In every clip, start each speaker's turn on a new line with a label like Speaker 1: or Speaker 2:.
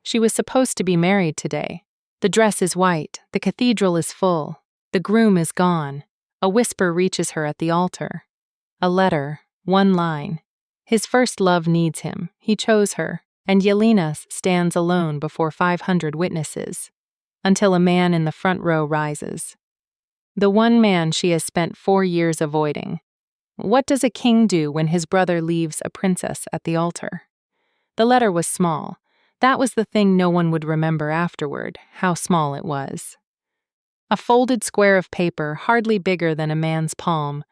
Speaker 1: She was supposed to be married today. The dress is white, the cathedral is full, the groom is gone. A whisper reaches her at the altar. A letter, one line. His first love needs him, he chose her, and Yelena stands alone before 500 witnesses, until a man in the front row rises. The one man she has spent 4 years avoiding. What does a king do when his brother leaves a princess at the altar? The letter was small. That was the thing no one would remember afterward, how small it was. A folded square of paper, hardly bigger than a man's palm,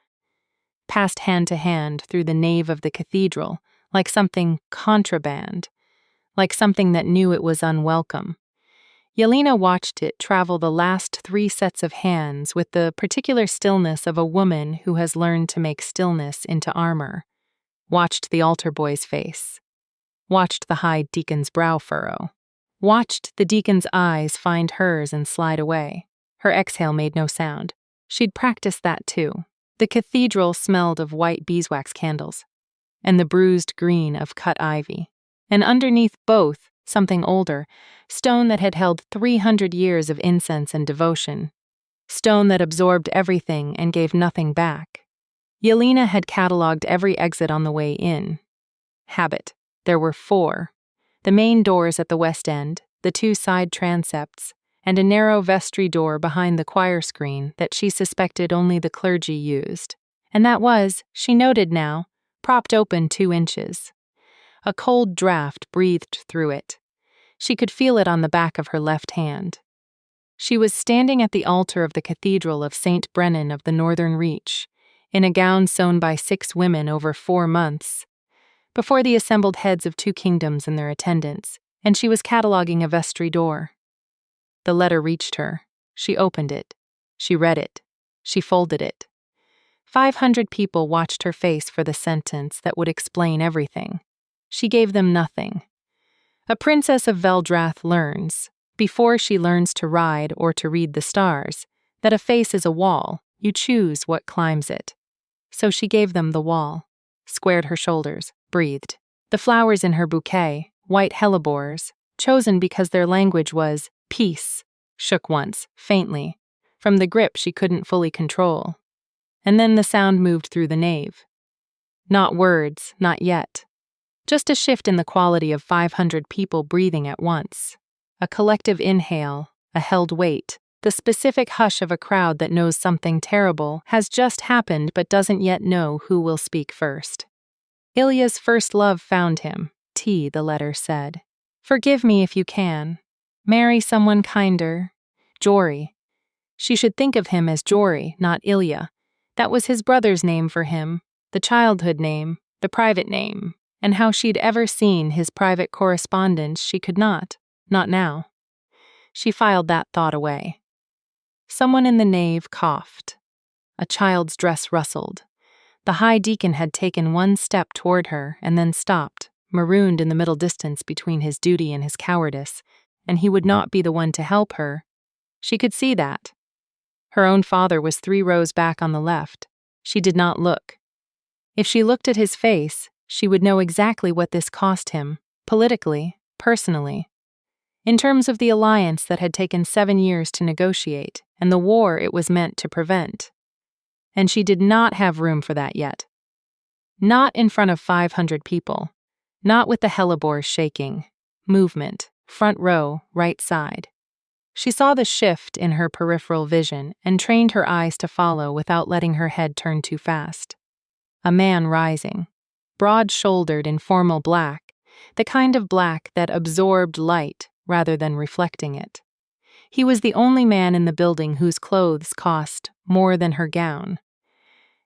Speaker 1: passed hand to hand through the nave of the cathedral, like something contraband, like something that knew it was unwelcome. Yelena watched it travel the last 3 sets of hands with the particular stillness of a woman who has learned to make stillness into armor. Watched the altar boy's face. Watched the high deacon's brow furrow. Watched the deacon's eyes find hers and slide away. Her exhale made no sound. She'd practiced that too. The cathedral smelled of white beeswax candles, and the bruised green of cut ivy. And underneath both, something older, stone that had held 300 years of incense and devotion. Stone that absorbed everything and gave nothing back. Yelena had catalogued every exit on the way in. Habit. There were 4. The main doors at the west end, the 2 side transepts, and a narrow vestry door behind the choir screen that she suspected only the clergy used. And that was, she noted now, propped open 2 inches. A cold draft breathed through it. She could feel it on the back of her left hand. She was standing at the altar of the Cathedral of St. Brennan of the Northern Reach, in a gown sewn by 6 women over 4 months, before the assembled heads of 2 kingdoms and their attendants, and she was cataloguing a vestry door. The letter reached her. She opened it. She read it. She folded it. 500 people watched her face for the sentence that would explain everything. She gave them nothing. A princess of Veldrath learns, before she learns to ride or to read the stars, that a face is a wall. You choose what climbs it. So she gave them the wall, squared her shoulders, breathed. The flowers in her bouquet, white hellebores, chosen because their language was peace, shook once, faintly, from the grip she couldn't fully control. And then the sound moved through the nave. Not words, not yet. Just a shift in the quality of 500 people breathing at once. A collective inhale, a held wait, the specific hush of a crowd that knows something terrible has just happened but doesn't yet know who will speak first. Ilya's first love found him, T, the letter said. Forgive me if you can. Marry someone kinder. Jory. She should think of him as Jory, not Ilya. That was his brother's name for him, the childhood name, the private name, and how she'd ever seen his private correspondence she could not now. She filed that thought away. Someone in the nave coughed. A child's dress rustled. The high deacon had taken 1 step toward her and then stopped, marooned in the middle distance between his duty and his cowardice, and he would not be the one to help her. She could see that. Her own father was 3 rows back on the left. She did not look. If she looked at his face, she would know exactly what this cost him, politically, personally. In terms of the alliance that had taken 7 years to negotiate, and the war it was meant to prevent. And she did not have room for that yet. Not in front of 500 people. Not with the hellebores shaking. Movement, front row, right side. She saw the shift in her peripheral vision and trained her eyes to follow without letting her head turn too fast. A man rising. Broad-shouldered in formal black, the kind of black that absorbed light rather than reflecting it. He was the only man in the building whose clothes cost more than her gown.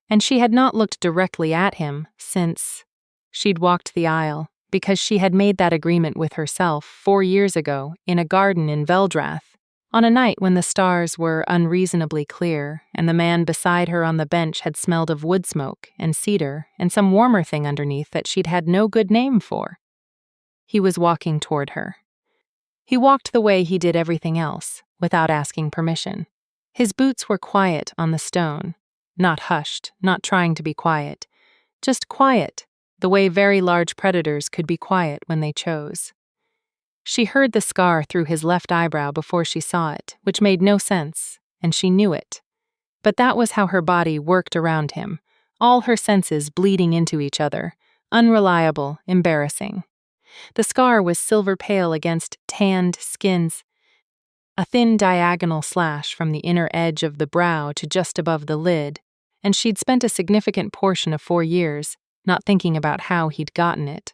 Speaker 1: And she had not looked directly at him since she'd walked the aisle, because she had made that agreement with herself 4 years ago in a garden in Veldrath, on a night when the stars were unreasonably clear and the man beside her on the bench had smelled of wood smoke and cedar and some warmer thing underneath that she'd had no good name for. He was walking toward her. He walked the way he did everything else, without asking permission. His boots were quiet on the stone, not hushed, not trying to be quiet, just quiet, the way very large predators could be quiet when they chose. She heard the scar through his left eyebrow before she saw it, which made no sense, and she knew it. But that was how her body worked around him, all her senses bleeding into each other, unreliable, embarrassing. The scar was silver pale against tanned skins, a thin diagonal slash from the inner edge of the brow to just above the lid, and she'd spent a significant portion of 4 years not thinking about how he'd gotten it.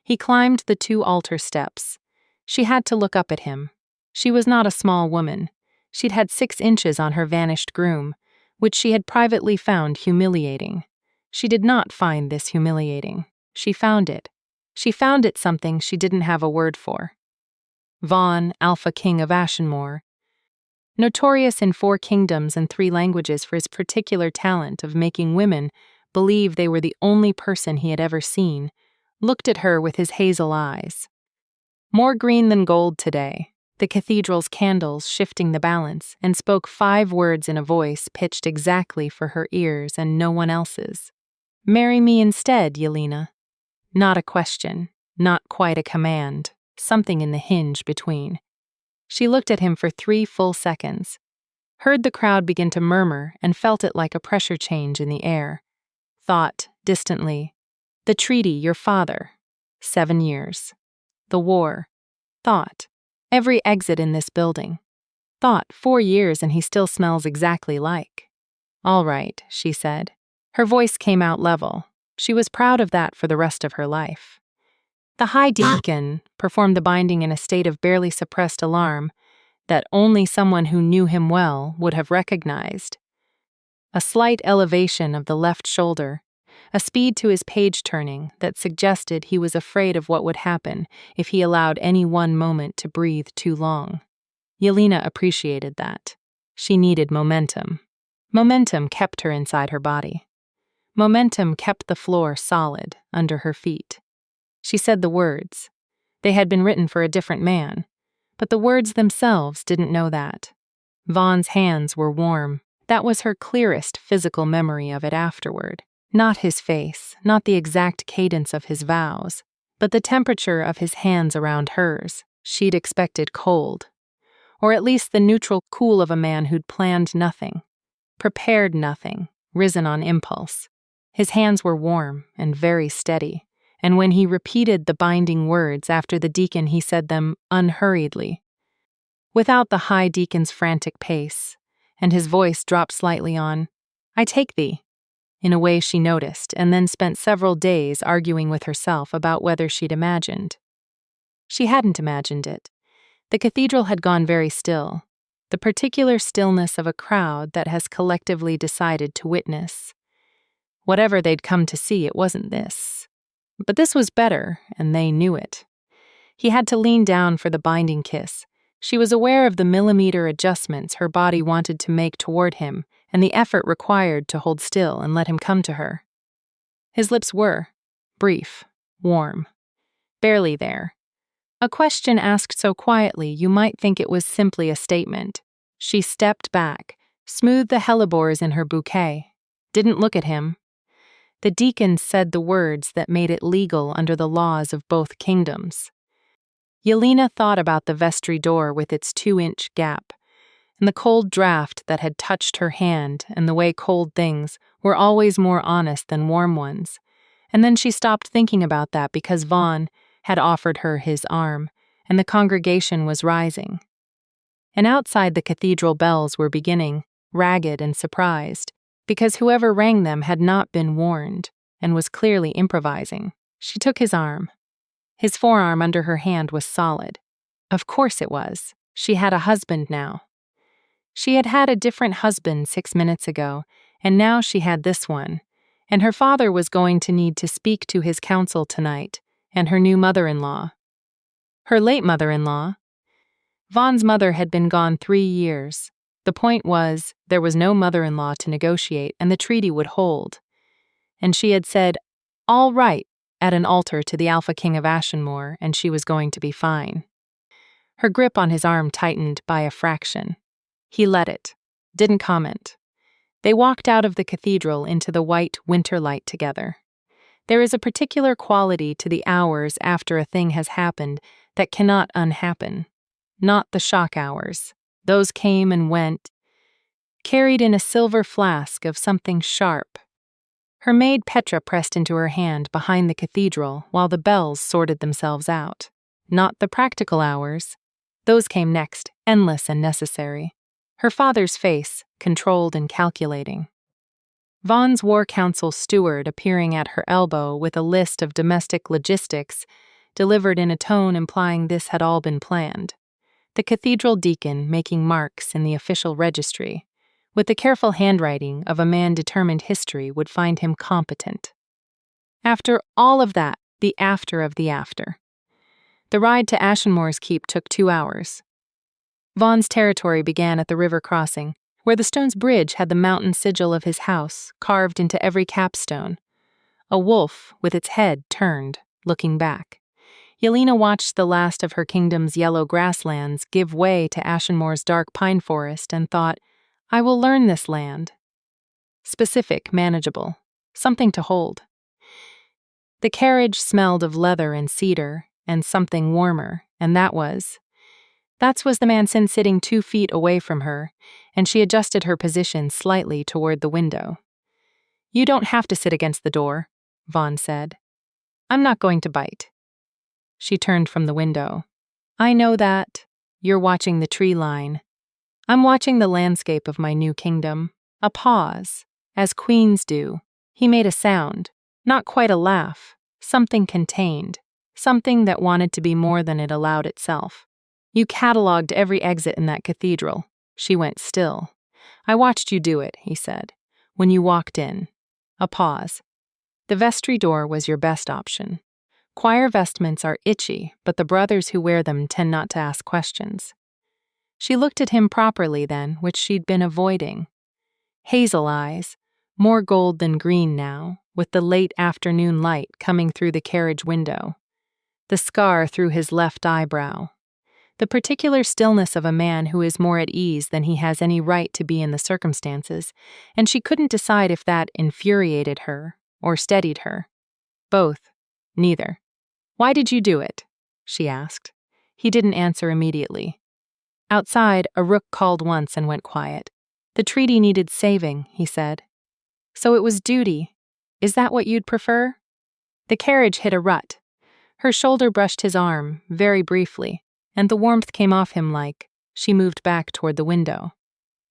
Speaker 1: He climbed the 2 altar steps. She had to look up at him. She was not a small woman. She'd had 6 inches on her vanished groom, which she had privately found humiliating. She did not find this humiliating. She found it. She found it something she didn't have a word for. Vaughn, Alpha King of Ashenmore, notorious in 4 kingdoms and 3 languages for his particular talent of making women believe they were the only person he had ever seen, looked at her with his hazel eyes. More green than gold today, the cathedral's candles shifting the balance, and spoke 5 words in a voice pitched exactly for her ears and no one else's. "Marry me instead, Yelena." Not a question, not quite a command, something in the hinge between. She looked at him for 3 full seconds, heard the crowd begin to murmur and felt it like a pressure change in the air. Thought, distantly, "The treaty, your father. 7 years. The war." Thought, "Every exit in this building." Thought, 4 years and he still smells exactly like. "All right," she said. Her voice came out level. She was proud of that for the rest of her life. The high deacon performed the binding in a state of barely suppressed alarm that only someone who knew him well would have recognized. A slight elevation of the left shoulder, a speed to his page turning that suggested he was afraid of what would happen if he allowed any one moment to breathe too long. Yelena appreciated that. She needed momentum. Momentum kept her inside her body. Momentum kept the floor solid under her feet. She said the words. They had been written for a different man, but the words themselves didn't know that. Vaughn's hands were warm. That was her clearest physical memory of it afterward. Not his face, not the exact cadence of his vows, but the temperature of his hands around hers. She'd expected cold. Or at least the neutral cool of a man who'd planned nothing, prepared nothing, risen on impulse. His hands were warm and very steady, and when he repeated the binding words after the deacon, he said them unhurriedly, without the high deacon's frantic pace, and his voice dropped slightly on, "I take thee," in a way she noticed, and then spent several days arguing with herself about whether she'd imagined. She hadn't imagined it. The cathedral had gone very still, the particular stillness of a crowd that has collectively decided to witness. Whatever they'd come to see, it wasn't this. But this was better, and they knew it. He had to lean down for the binding kiss. She was aware of the millimeter adjustments her body wanted to make toward him, and the effort required to hold still and let him come to her. His lips were brief, warm, barely there. A question asked so quietly you might think it was simply a statement. She stepped back, smoothed the hellebores in her bouquet, didn't look at him. The deacon said the words that made it legal under the laws of both kingdoms. Yelena thought about the vestry door with its 2-inch gap, and the cold draft that had touched her hand and the way cold things were always more honest than warm ones. And then she stopped thinking about that because Vaughn had offered her his arm, and the congregation was rising. And outside the cathedral bells were beginning, ragged and surprised, because whoever rang them had not been warned and was clearly improvising. She took his arm. His forearm under her hand was solid. Of course it was. She had a husband now. She had had a different husband 6 minutes ago, and now she had this one. And her father was going to need to speak to his council tonight, and her new mother-in-law. Her late mother-in-law. Vaughn's mother had been gone 3 years. The point was, there was no mother-in-law to negotiate, and the treaty would hold. And she had said, "All right," at an altar to the Alpha King of Ashenmore, and she was going to be fine. Her grip on his arm tightened by a fraction. He let it, didn't comment. They walked out of the cathedral into the white winter light together. There is a particular quality to the hours after a thing has happened that cannot unhappen. Not the shock hours. Those came and went, carried in a silver flask of something sharp. Her maid Petra pressed into her hand behind the cathedral while the bells sorted themselves out. Not the practical hours. Those came next, endless and necessary. Her father's face, controlled and calculating. Vaughn's war council steward appearing at her elbow with a list of domestic logistics, delivered in a tone implying this had all been planned. The cathedral deacon making marks in the official registry, with the careful handwriting of a man determined history would find him competent. After all of that, the after of the after. The ride to Ashenmoor's Keep took 2 hours. Vaughn's territory began at the river crossing, where the stone's bridge had the mountain sigil of his house carved into every capstone. A wolf with its head turned, looking back. Yelena watched the last of her kingdom's yellow grasslands give way to Ashenmoor's dark pine forest and thought, I will learn this land. Specific, manageable, something to hold. The carriage smelled of leather and cedar, and something warmer, and that was the man sitting 2 feet away from her, and she adjusted her position slightly toward the window. You don't have to sit against the door, Vaughn said. I'm not going to bite. She turned from the window. I know that. You're watching the tree line. I'm watching the landscape of my new kingdom. A pause, as queens do. He made a sound, not quite a laugh, something contained, something that wanted to be more than it allowed itself. You catalogued every exit in that cathedral. She went still. I watched you do it, he said, when you walked in. A pause. The vestry door was your best option. Choir vestments are itchy, but the brothers who wear them tend not to ask questions. She looked at him properly then, which she'd been avoiding. Hazel eyes, more gold than green now, with the late afternoon light coming through the carriage window. The scar through his left eyebrow. The particular stillness of a man who is more at ease than he has any right to be in the circumstances, and she couldn't decide if that infuriated her or steadied her. Both. Neither. Why did you do it? She asked. He didn't answer immediately. Outside, a rook called once and went quiet. The treaty needed saving, he said. So it was duty. Is that what you'd prefer? The carriage hit a rut. Her shoulder brushed his arm, very briefly, and the warmth came off him like, she moved back toward the window.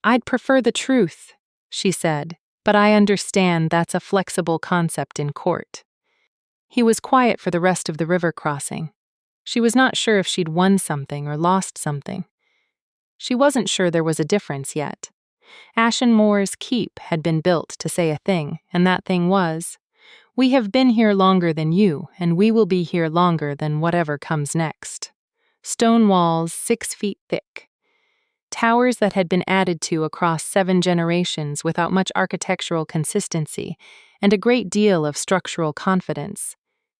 Speaker 1: I'd prefer the truth, she said, but I understand that's a flexible concept in court. He was quiet for the rest of the river crossing. She was not sure if she'd won something or lost something. She wasn't sure there was a difference yet. Ashenmoor's Keep had been built to say a thing, and that thing was, we have been here longer than you, and we will be here longer than whatever comes next. Stone walls 6 feet thick. Towers that had been added to across 7 generations without much architectural consistency, and a great deal of structural confidence.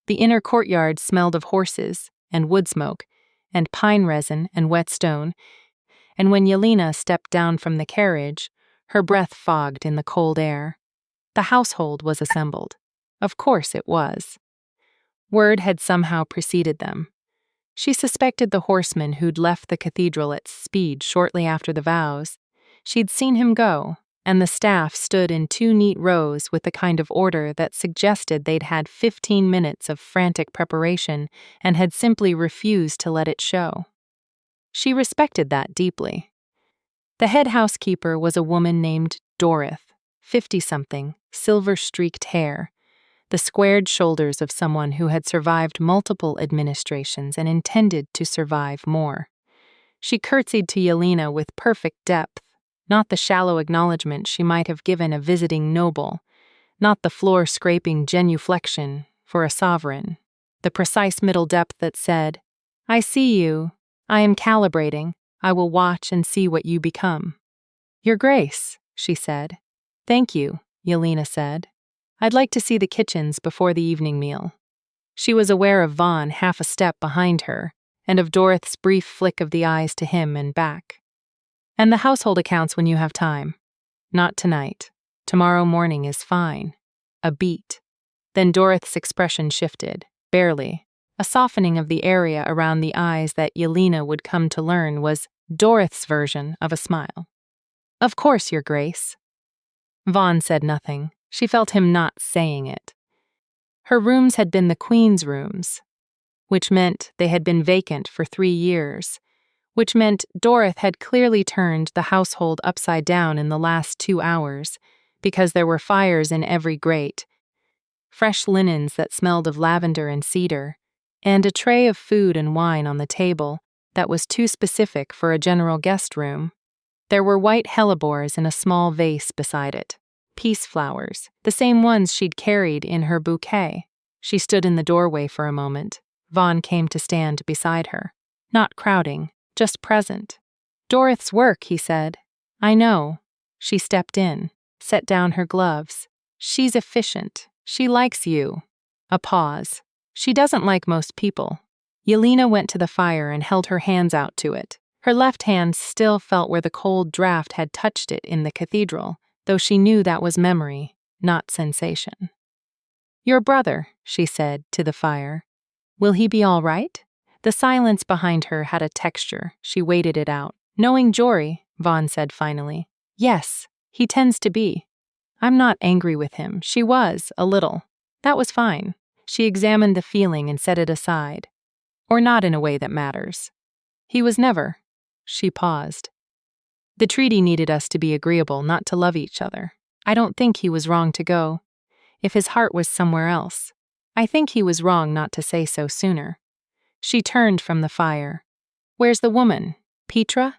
Speaker 1: The inner courtyard smelled of horses, and wood smoke, and pine resin and wet stone, and when Yelena stepped down from the carriage, her breath fogged in the cold air. The household was assembled. Of course it was. Word had somehow preceded them. She suspected the horseman who'd left the cathedral at speed shortly after the vows. She'd seen him go, and the staff stood in 2 neat rows with the kind of order that suggested they'd had 15 minutes of frantic preparation and had simply refused to let it show. She respected that deeply. The head housekeeper was a woman named Dorith, 50-something, silver-streaked hair, the squared shoulders of someone who had survived multiple administrations and intended to survive more. She curtsied to Yelena with perfect depth, not the shallow acknowledgement she might have given a visiting noble, not the floor-scraping genuflection for a sovereign, the precise middle depth that said, I see you. I am calibrating. I will watch and see what you become. Your Grace, she said. Thank you, Yelena said. I'd like to see the kitchens before the evening meal. She was aware of Vaughn half a step behind her, and of Dorothy's brief flick of the eyes to him and back. And the household accounts when you have time. Not tonight. Tomorrow morning is fine. A beat. Then Dorothy's expression shifted, barely. a softening of the area around the eyes that Yelena would come to learn was Dorothy's version of a smile. "Of course, Your Grace." Vaughn said nothing. She felt him not saying it. Her rooms had been the Queen's rooms, which meant they had been vacant for 3 years, which meant Dorothy had clearly turned the household upside down in the last 2 hours, because there were fires in every grate, fresh linens that smelled of lavender and cedar, and a tray of food and wine on the table that was too specific for a general guest room. There were white hellebores in a small vase beside it, peace flowers, the same ones she'd carried in her bouquet. She stood in the doorway for a moment. Vaughn came to stand beside her, not crowding, just present. "Dorothy's work," he said. "I know." She stepped in, set down her gloves. "She's efficient. She likes you." A pause. "She doesn't like most people." Yelena went to the fire and held her hands out to it. Her left hand still felt where the cold draft had touched it in the cathedral, though she knew that was memory, not sensation. "Your brother," she said to the fire. "Will he be all right?" The silence behind her had a texture. She waited it out. "Knowing Jory," Vaughn said finally. "Yes, he tends to be." "I'm not angry with him." She was, a little. That was fine. She examined the feeling and set it aside. Or not in a way that matters. "He was never." She paused. "The treaty needed us to be agreeable, not to love each other. I don't think he was wrong to go. If his heart was somewhere else, I think he was wrong not to say so sooner." She turned from the fire. "Where's the woman? Petra?"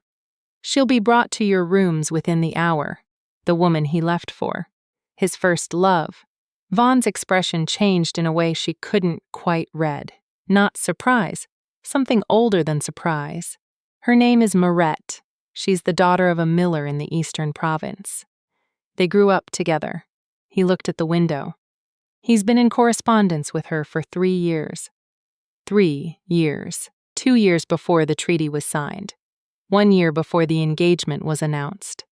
Speaker 1: "She'll be brought to your rooms within the hour." The woman he left for. His first love. Vaughn's expression changed in a way she couldn't quite read. Not surprise. Something older than surprise. "Her name is Marette. She's the daughter of a miller in the eastern province. They grew up together." He looked at the window. "He's been in correspondence with her for 3 years. 3 years. 2 years before the treaty was signed. 1 year before the engagement was announced."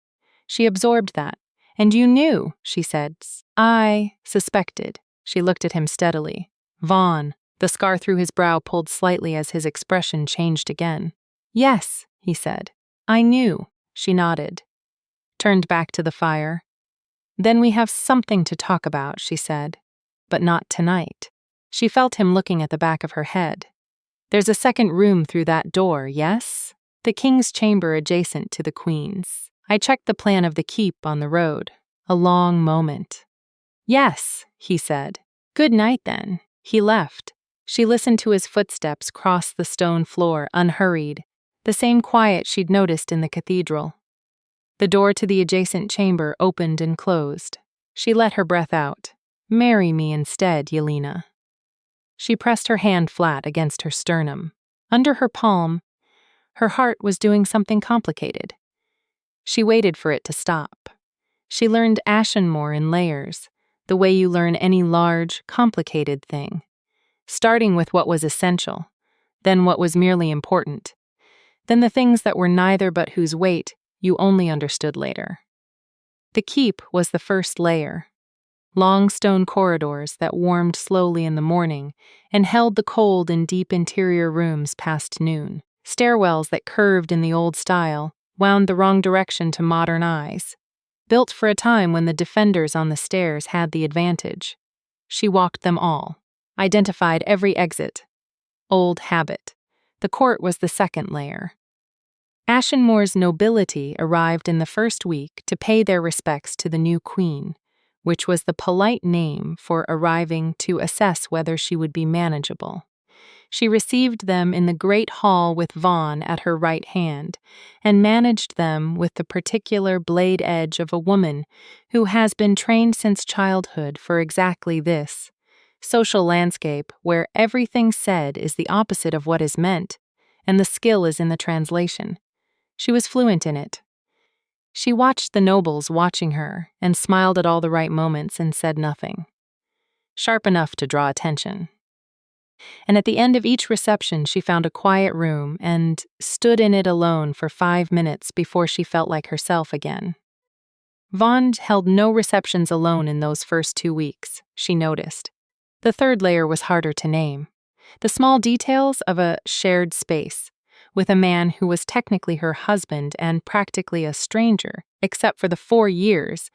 Speaker 1: She absorbed that. "And you knew," she said. "I suspected." She looked at him steadily. "Vaughn." The scar through his brow pulled slightly as his expression changed again. "Yes," he said. "I knew." She nodded. Turned back to the fire. "Then we have something to talk about," she said. "But not tonight." She felt him looking at the back of her head. "There's a second room through that door, yes? The king's chamber adjacent to the queen's. I checked the plan of the keep on the road." A long moment. "Yes," he said. "Good night, then." He left. She listened to his footsteps cross the stone floor, unhurried, the same quiet she'd noticed in the cathedral. The door to the adjacent chamber opened and closed. She let her breath out. "Marry me instead, Yelena." She pressed her hand flat against her sternum. Under her palm, her heart was doing something complicated. She waited for it to stop. She learned Ashenmore in layers, the way you learn any large, complicated thing. Starting with what was essential, then what was merely important, then the things that were neither but whose weight you only understood later. The keep was the first layer. Long stone corridors that warmed slowly in the morning and held the cold in deep interior rooms past noon. Stairwells that curved in the old style, wound the wrong direction to modern eyes. Built for a time when the defenders on the stairs had the advantage. She walked them all, identified every exit. Old habit. The court was the second layer. Ashenmore's nobility arrived in the first week to pay their respects to the new queen, which was the polite name for arriving to assess whether she would be manageable. She received them in the great hall with Vaughn at her right hand, and managed them with the particular blade edge of a woman who has been trained since childhood for exactly this: social landscape where everything said is the opposite of what is meant, and the skill is in the translation. She was fluent in it. She watched the nobles watching her and smiled at all the right moments and said nothing. Sharp enough to draw attention. And at the end of each reception she found a quiet room and stood in it alone for 5 minutes before she felt like herself again. Vaughn held no receptions alone in those first 2 weeks, she noticed. The third layer was harder to name. The small details of a shared space, with a man who was technically her husband and practically a stranger, except for the 4 years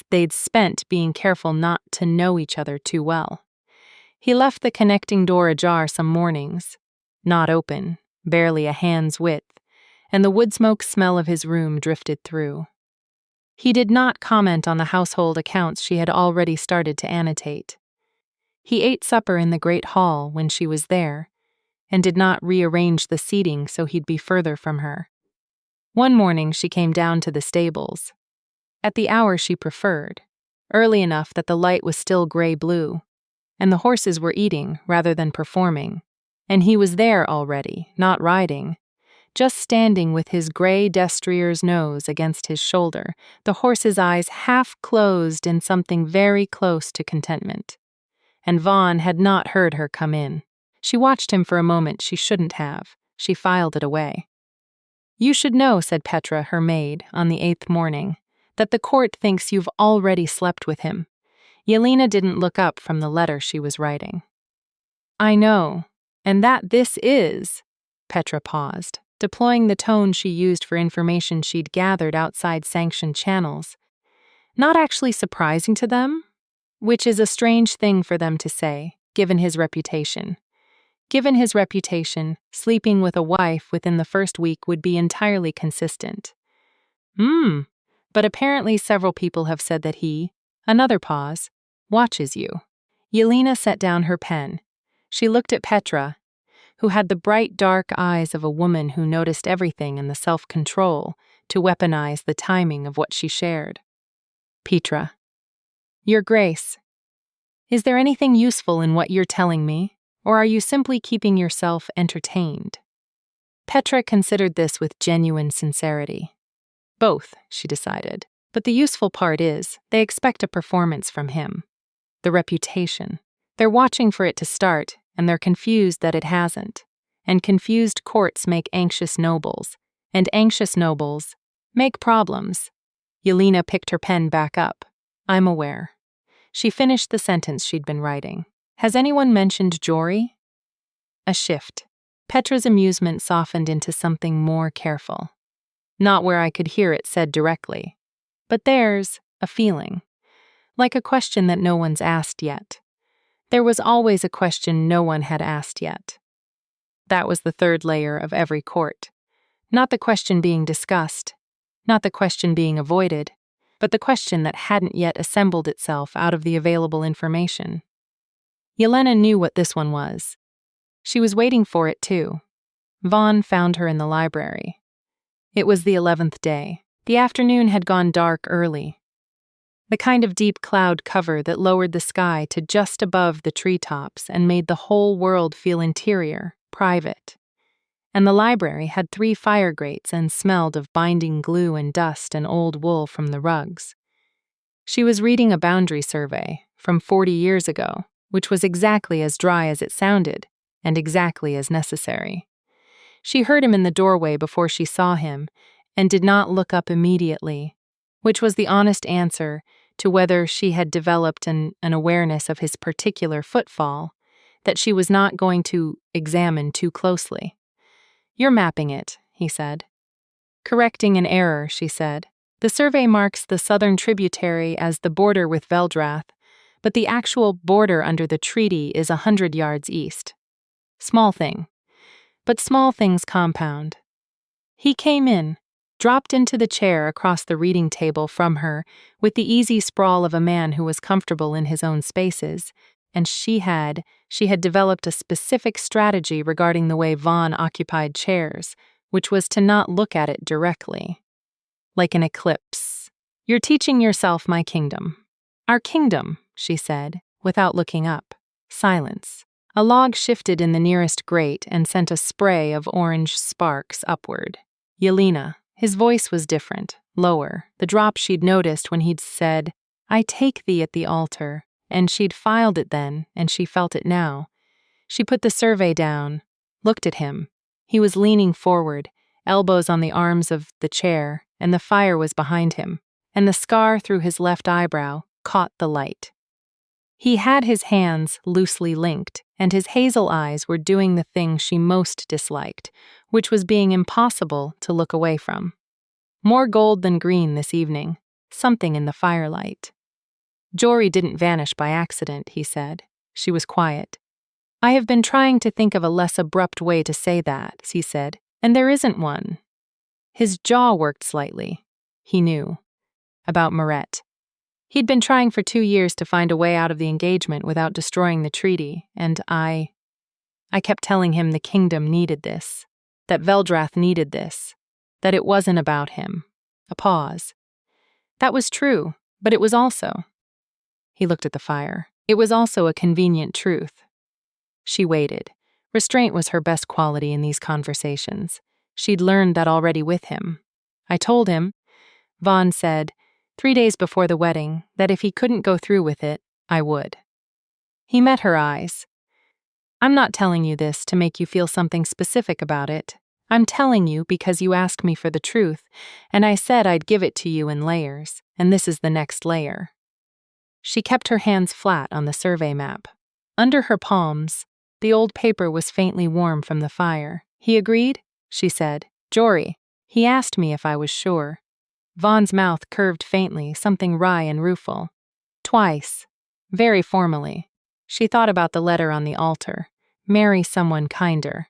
Speaker 1: they'd spent being careful not to know each other too well. He left the connecting door ajar some mornings, not open, barely a hand's width, and the wood smoke smell of his room drifted through. He did not comment on the household accounts she had already started to annotate. He ate supper in the great hall when she was there, and did not rearrange the seating so he'd be further from her. One morning she came down to the stables, at the hour she preferred, early enough that the light was still gray-blue, and the horses were eating rather than performing, and he was there already, not riding, just standing with his gray destrier's nose against his shoulder, the horse's eyes half closed in something very close to contentment. And Vaughn had not heard her come in. She watched him for a moment she shouldn't have. She filed it away. "You should know," said Petra, her maid, on the 8th morning, "that the court thinks you've already slept with him." Yelena didn't look up from the letter she was writing. "I know, and that this is..." Petra paused, deploying the tone she used for information she'd gathered outside sanctioned channels. Not actually surprising to them, which is a strange thing for them to say, given his reputation. Given his reputation, sleeping with a wife within the first week would be entirely consistent. But apparently several people have said that he, another pause, watches you. Yelena set down her pen. She looked at Petra, who had the bright dark eyes of a woman who noticed everything and the self-control to weaponize the timing of what she shared. "Petra, Your Grace, is there anything useful in what you're telling me, or are you simply keeping yourself entertained?" Petra considered this with genuine sincerity. Both, she decided, but the useful part is, they expect a performance from him. The reputation. They're watching for it to start, and they're confused that it hasn't. And confused courts make anxious nobles, and anxious nobles make problems. Yelena picked her pen back up. "I'm aware." She finished the sentence she'd been writing. "Has anyone mentioned Jory?" A shift. Petra's amusement softened into something more careful. "Not where I could hear it said directly. But there's a feeling. Like a question that no one's asked yet. There was always a question no one had asked yet." That was the third layer of every court. Not the question being discussed, not the question being avoided, but the question that hadn't yet assembled itself out of the available information. Yelena knew what this one was. She was waiting for it too. Vaughn found her in the library. It was the 11th day. The afternoon had gone dark early. The kind of deep cloud cover that lowered the sky to just above the treetops and made the whole world feel interior, private. And the library had 3 fire grates and smelled of binding glue and dust and old wool from the rugs. She was reading a boundary survey from 40 years ago, which was exactly as dry as it sounded and exactly as necessary. She heard him in the doorway before she saw him and did not look up immediately, which was the honest answer to whether she had developed an awareness of his particular footfall that she was not going to examine too closely. "You're mapping it," he said. "Correcting an error," she said. "The survey marks the southern tributary as the border with Veldrath, but the actual border under the treaty is 100 yards east. Small thing. But small things compound." He came in, dropped into the chair across the reading table from her with the easy sprawl of a man who was comfortable in his own spaces, and she had developed a specific strategy regarding the way Vaughn occupied chairs, which was to not look at it directly. Like an eclipse. "You're teaching yourself my kingdom." "Our kingdom," she said, without looking up. Silence. A log shifted in the nearest grate and sent a spray of orange sparks upward. "Yelena." His voice was different, lower, the drop she'd noticed when he'd said, "I take thee at the altar," and she'd filed it then, and she felt it now. She put the survey down, looked at him. He was leaning forward, elbows on the arms of the chair, and the fire was behind him, and the scar through his left eyebrow caught the light. He had his hands loosely linked, and his hazel eyes were doing the thing she most disliked, which was being impossible to look away from. More gold than green this evening, something in the firelight. Jory didn't vanish by accident, he said. She was quiet. I have been trying to think of a less abrupt way to say that, he said, and there isn't one. His jaw worked slightly. He knew. About Moret. He'd been trying for 2 years to find a way out of the engagement without destroying the treaty, and I kept telling him the kingdom needed this, that Veldrath needed this, that it wasn't about him. A pause. That was true, but it was also. He looked at the fire. It was also a convenient truth. She waited. Restraint was her best quality in these conversations. She'd learned that already with him. I told him, Vaughn said, 3 days before the wedding, that if he couldn't go through with it, I would. He met her eyes. I'm not telling you this to make you feel something specific about it. I'm telling you because you asked me for the truth, and I said I'd give it to you in layers, and this is the next layer. She kept her hands flat on the survey map. Under her palms, the old paper was faintly warm from the fire. He agreed, she said. Jory. He asked me if I was sure. Vaughn's mouth curved faintly, something wry and rueful. Twice. Very formally. She thought about the letter on the altar. Marry someone kinder.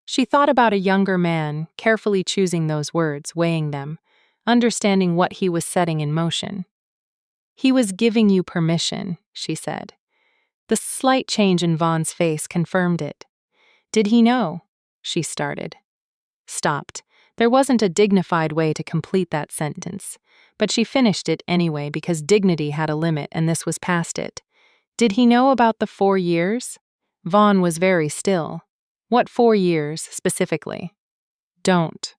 Speaker 1: She thought about a younger man, carefully choosing those words, weighing them, understanding what he was setting in motion. He was giving you permission, she said. The slight change in Vaughn's face confirmed it. Did he know? She started. Stopped. There wasn't a dignified way to complete that sentence, but she finished it anyway because dignity had a limit and this was past it. Did he know about the 4 years? Vaughn was very still. What 4 years, specifically? Don't.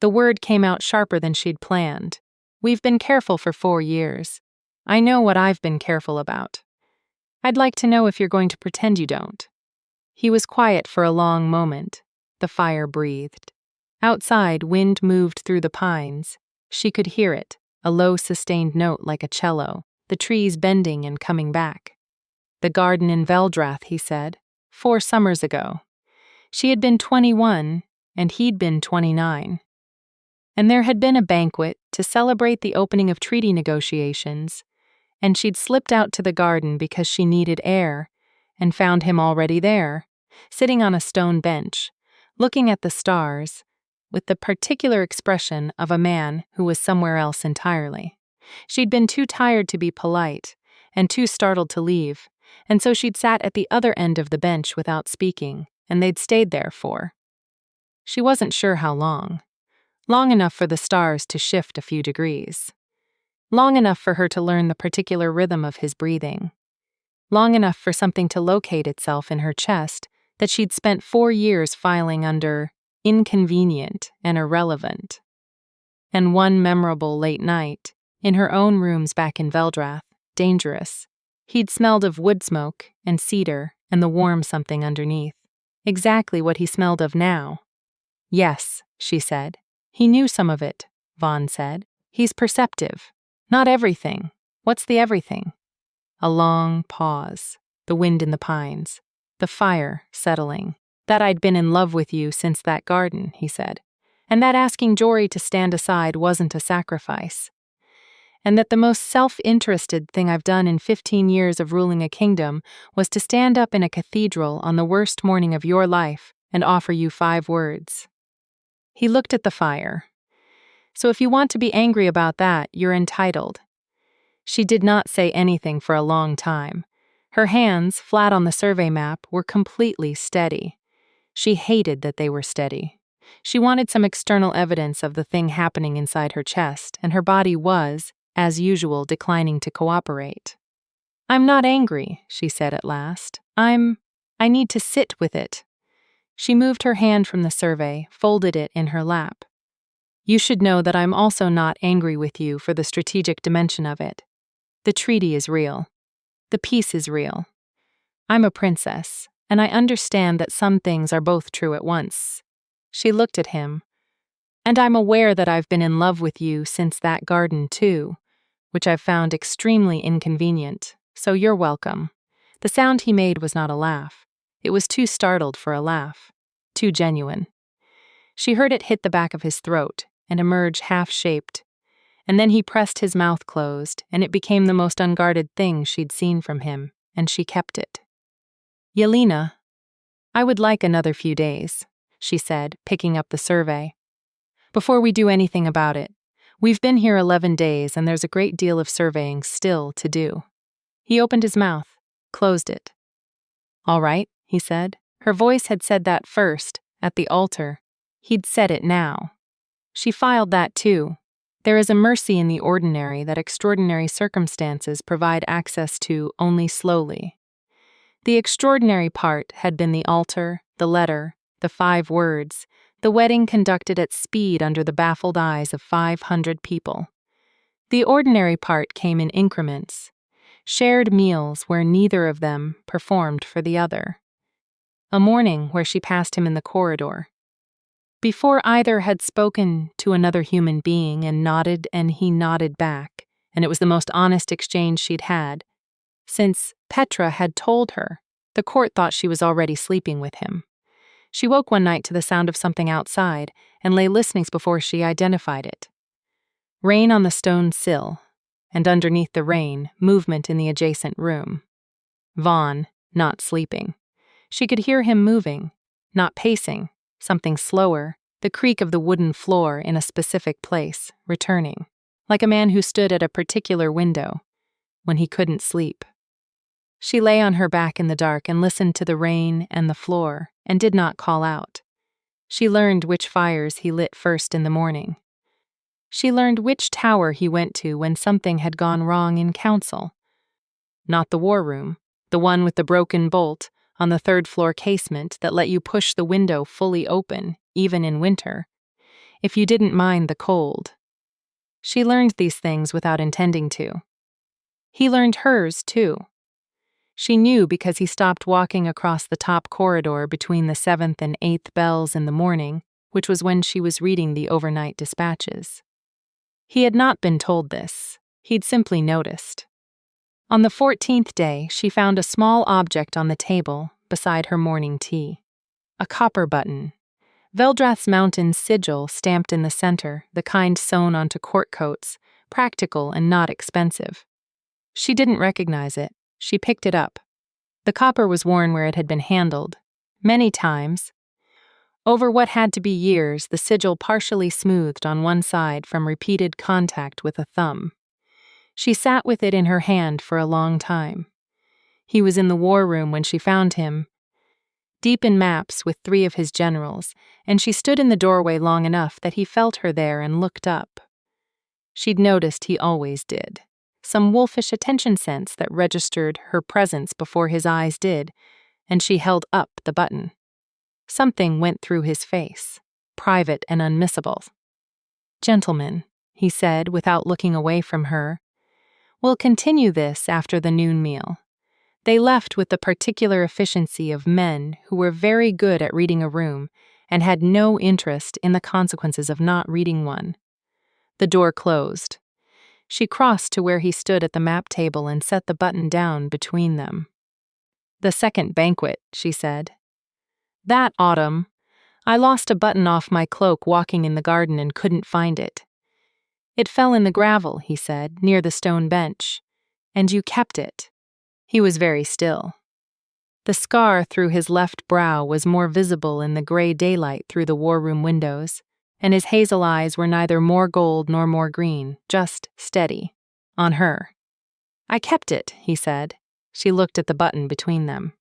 Speaker 1: The word came out sharper than she'd planned. We've been careful for 4 years. I know what I've been careful about. I'd like to know if you're going to pretend you don't. He was quiet for a long moment. The fire breathed. Outside, wind moved through the pines. She could hear it, a low sustained note like a cello, the trees bending and coming back. The garden in Veldrath, he said, 4 summers ago. She had been 21, and he'd been 29. And there had been a banquet to celebrate the opening of treaty negotiations, and she'd slipped out to the garden because she needed air, and found him already there, sitting on a stone bench, looking at the stars, with the particular expression of a man who was somewhere else entirely. She'd been too tired to be polite, and too startled to leave, and so she'd sat at the other end of the bench without speaking, and they'd stayed there for. She wasn't sure how long. Long enough for the stars to shift a few degrees. Long enough for her to learn the particular rhythm of his breathing. Long enough for something to locate itself in her chest that she'd spent 4 years filing under inconvenient and irrelevant. And one memorable late night, in her own rooms back in Veldrath, dangerous, he'd smelled of wood smoke and cedar and the warm something underneath. Exactly what he smelled of now. Yes, she said. He knew some of it, Vaughn said. He's perceptive. Not everything. What's the everything? A long pause, the wind in the pines, the fire settling. That I'd been in love with you since that garden, he said, and that asking Jory to stand aside wasn't a sacrifice. And that the most self-interested thing I've done in 15 years of ruling a kingdom was to stand up in a cathedral on the worst morning of your life and offer you 5 words. He looked at the fire. So if you want to be angry about that, you're entitled. She did not say anything for a long time. Her hands, flat on the survey map, were completely steady. She hated that they were steady. She wanted some external evidence of the thing happening inside her chest, and her body was, as usual, declining to cooperate. I'm not angry, she said at last. I need to sit with it. She moved her hand from the survey, folded it in her lap. You should know that I'm also not angry with you for the strategic dimension of it. The treaty is real. The peace is real. I'm a princess, and I understand that some things are both true at once. She looked at him. And I'm aware that I've been in love with you since that garden too, which I've found extremely inconvenient, so you're welcome. The sound he made was not a laugh. It was too startled for a laugh, too genuine. She heard it hit the back of his throat and emerge half-shaped, and then he pressed his mouth closed, and it became the most unguarded thing she'd seen from him, and she kept it. "Yelena, I would like another few days," she said, picking up the survey. "Before we do anything about it. We've been here 11 days, and there's a great deal of surveying still to do." He opened his mouth, closed it. "All right," he said. Her voice had said that first, at the altar. He'd said it now. She filed that too. There is a mercy in the ordinary that extraordinary circumstances provide access to only slowly. The extraordinary part had been the altar, the letter, the 5 words, the wedding conducted at speed under the baffled eyes of 500 people. The ordinary part came in increments, shared meals where neither of them performed for the other. A morning where she passed him in the corridor. Before either had spoken to another human being and he nodded back, and it was the most honest exchange she'd had. Since Petra had told her, the court thought she was already sleeping with him. She woke one night to the sound of something outside and lay listening before she identified it. Rain on the stone sill, and underneath the rain, movement in the adjacent room. Vaughn, not sleeping. She could hear him moving, not pacing, something slower, the creak of the wooden floor in a specific place, returning, like a man who stood at a particular window when he couldn't sleep. She lay on her back in the dark and listened to the rain and the floor, and did not call out. She learned which fires he lit first in the morning. She learned which tower he went to when something had gone wrong in council. Not the war room, the one with the broken bolt on the 3rd-floor casement that let you push the window fully open, even in winter, if you didn't mind the cold. She learned these things without intending to. He learned hers, too. She knew because he stopped walking across the top corridor between the 7th and 8th bells in the morning, which was when she was reading the overnight dispatches. He had not been told this. He'd simply noticed. On the 14th day, she found a small object on the table beside her morning tea. A copper button. Veldrath's mountain sigil stamped in the center, the kind sewn onto court coats, practical and not expensive. She didn't recognize it. She picked it up. The copper was worn where it had been handled. Many times. Over what had to be years, the sigil partially smoothed on one side from repeated contact with a thumb. She sat with it in her hand for a long time. He was in the war room when she found him, deep in maps with 3 of his generals, and she stood in the doorway long enough that he felt her there and looked up. She'd noticed he always did. Some wolfish attention sense that registered her presence before his eyes did, and she held up the button. Something went through his face, private and unmissable. "Gentlemen," he said without looking away from her, "we'll continue this after the noon meal." They left with the particular efficiency of men who were very good at reading a room and had no interest in the consequences of not reading one. The door closed. She crossed to where he stood at the map table and set the button down between them. "The second banquet," she said. "That autumn, I lost a button off my cloak walking in the garden and couldn't find it. It fell in the gravel," he said, "near the stone bench. And you kept it." He was very still. The scar through his left brow was more visible in the gray daylight through the war room windows, and his hazel eyes were neither more gold nor more green, just steady. On her. "I kept it," he said. She looked at the button between them.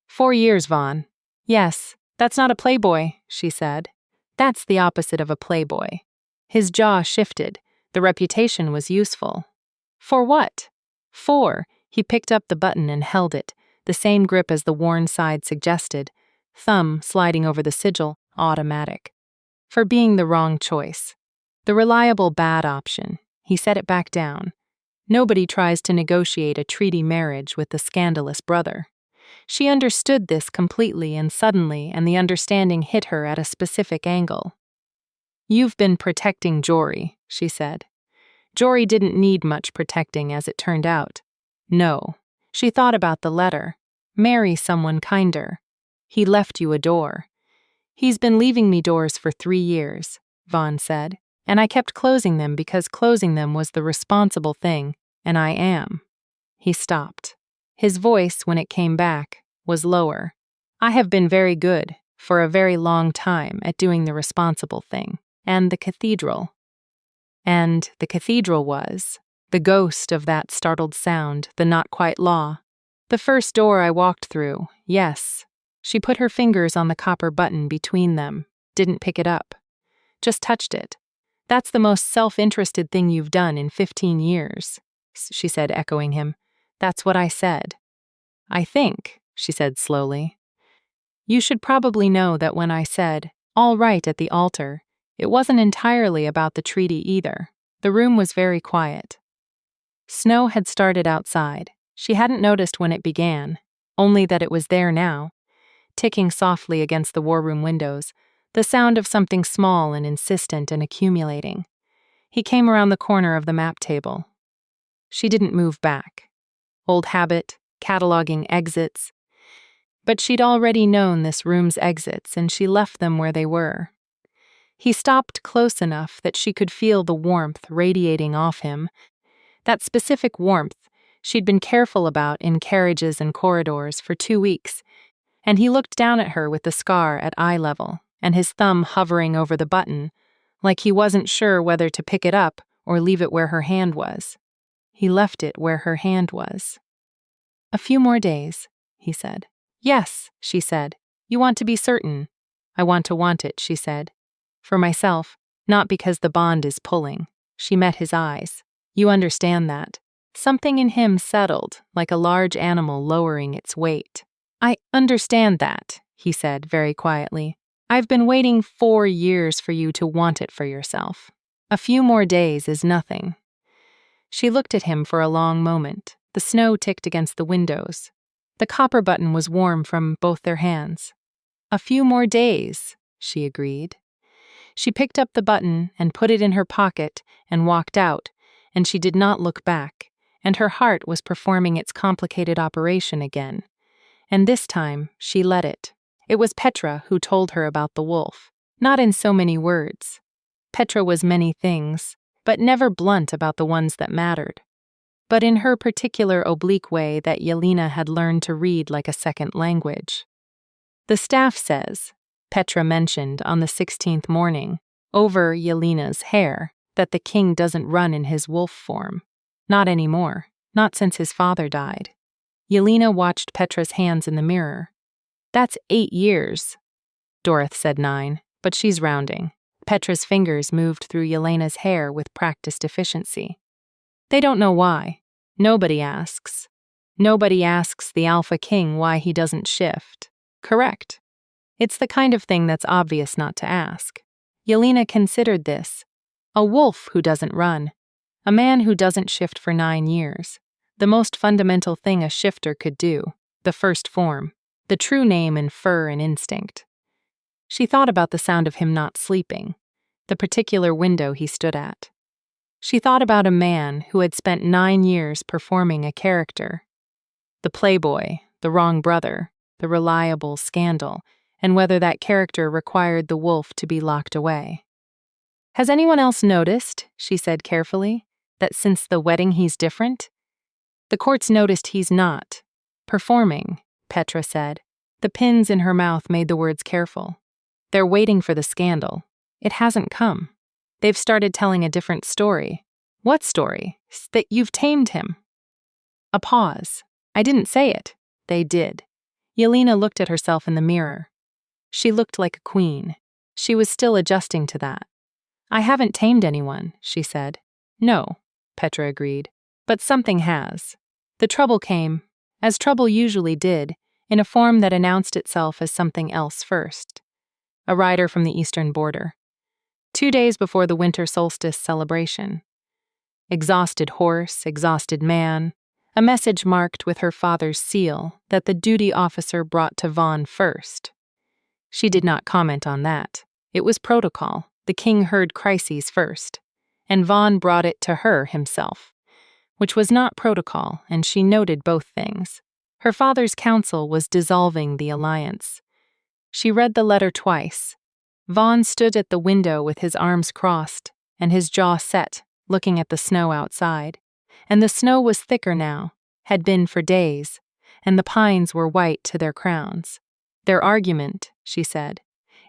Speaker 1: 4 years, Vaughn." "Yes, that's not a playboy," she said. "That's the opposite of a playboy." His jaw shifted. The reputation was useful. "For what?" "For," he picked up the button and held it, the same grip as the worn side suggested, thumb sliding over the sigil, automatic. "For being the wrong choice. The reliable bad option." He set it back down. Nobody tries to negotiate a treaty marriage with the scandalous brother. She understood this completely and suddenly, and the understanding hit her at a specific angle. "You've been protecting Jory," she said. Jory didn't need much protecting as it turned out. No. She thought about the letter. Marry someone kinder. He left you a door. He's been leaving me doors for 3 years, Vaughn said, and I kept closing them because closing them was the responsible thing, and I am. He stopped. His voice, when it came back, was lower. I have been very good, for a very long time, at doing the responsible thing, and the cathedral. And the cathedral was the ghost of that startled sound, the not quite law. The first door I walked through, yes. She put her fingers on the copper button between them, didn't pick it up. Just touched it. That's the most self-interested thing you've done in 15 years, she said, echoing him. That's what I said. I think, she said slowly. You should probably know that when I said, all right at the altar, it wasn't entirely about the treaty either. The room was very quiet. Snow had started outside. She hadn't noticed when it began, only that it was there now, ticking softly against the war room windows, the sound of something small and insistent and accumulating. He came around the corner of the map table. She didn't move back. Old habit, cataloging exits. But she'd already known this room's exits, and she left them where they were. He stopped close enough that she could feel the warmth radiating off him, that specific warmth she'd been careful about in carriages and corridors for 2 weeks, and he looked down at her with the scar at eye level and his thumb hovering over the button, like he wasn't sure whether to pick it up or leave it where her hand was. He left it where her hand was. A few more days, he said. Yes, she said. You want to be certain. I want it, she said. For myself, not because the bond is pulling. She met his eyes. You understand that. Something in him settled, like a large animal lowering its weight. I understand that, he said very quietly. I've been waiting 4 years for you to want it for yourself. A few more days is nothing. She looked at him for a long moment. The snow ticked against the windows. The copper button was warm from both their hands. A few more days, she agreed. She picked up the button and put it in her pocket and walked out, and she did not look back, and her heart was performing its complicated operation again. And this time, she let it. It was Petra who told her about the wolf, not in so many words. Petra was many things, but never blunt about the ones that mattered. But in her particular oblique way that Yelena had learned to read like a second language. The staff says, Petra mentioned on the 16th morning, over Yelena's hair, that the king doesn't run in his wolf form. Not anymore, not since his father died. Yelena watched Petra's hands in the mirror. That's 8 years. Doroth said 9, but she's rounding. Petra's fingers moved through Yelena's hair with practiced efficiency. They don't know why. Nobody asks. Nobody asks the Alpha King why he doesn't shift. Correct. It's the kind of thing that's obvious not to ask. Yelena considered this. A wolf who doesn't run. A man who doesn't shift for 9 years. The most fundamental thing a shifter could do. The first form. The true name in fur and instinct. She thought about the sound of him not sleeping. The particular window he stood at. She thought about a man who had spent 9 years performing a character. The playboy, the wrong brother, the reliable scandal, and whether that character required the wolf to be locked away. Has anyone else noticed, she said carefully, that since the wedding he's different? The court's noticed he's not. Performing, Petra said. The pins in her mouth made the words careful. They're waiting for the scandal. It hasn't come. They've started telling a different story. What story? That you've tamed him. A pause. I didn't say it. They did. Yelena looked at herself in the mirror. She looked like a queen. She was still adjusting to that. I haven't tamed anyone, she said. No, Petra agreed. But something has. The trouble came, as trouble usually did, in a form that announced itself as something else first. A rider from the eastern border. 2 days before the winter solstice celebration. Exhausted horse, exhausted man, a message marked with her father's seal that the duty officer brought to Vaughn first. She did not comment on that. It was protocol. The king heard crises first, and Vaughn brought it to her himself, which was not protocol, and she noted both things. Her father's counsel was dissolving the alliance. She read the letter twice. Vaughn stood at the window with his arms crossed and his jaw set, looking at the snow outside. And the snow was thicker now, had been for days, and the pines were white to their crowns. Their argument, she said,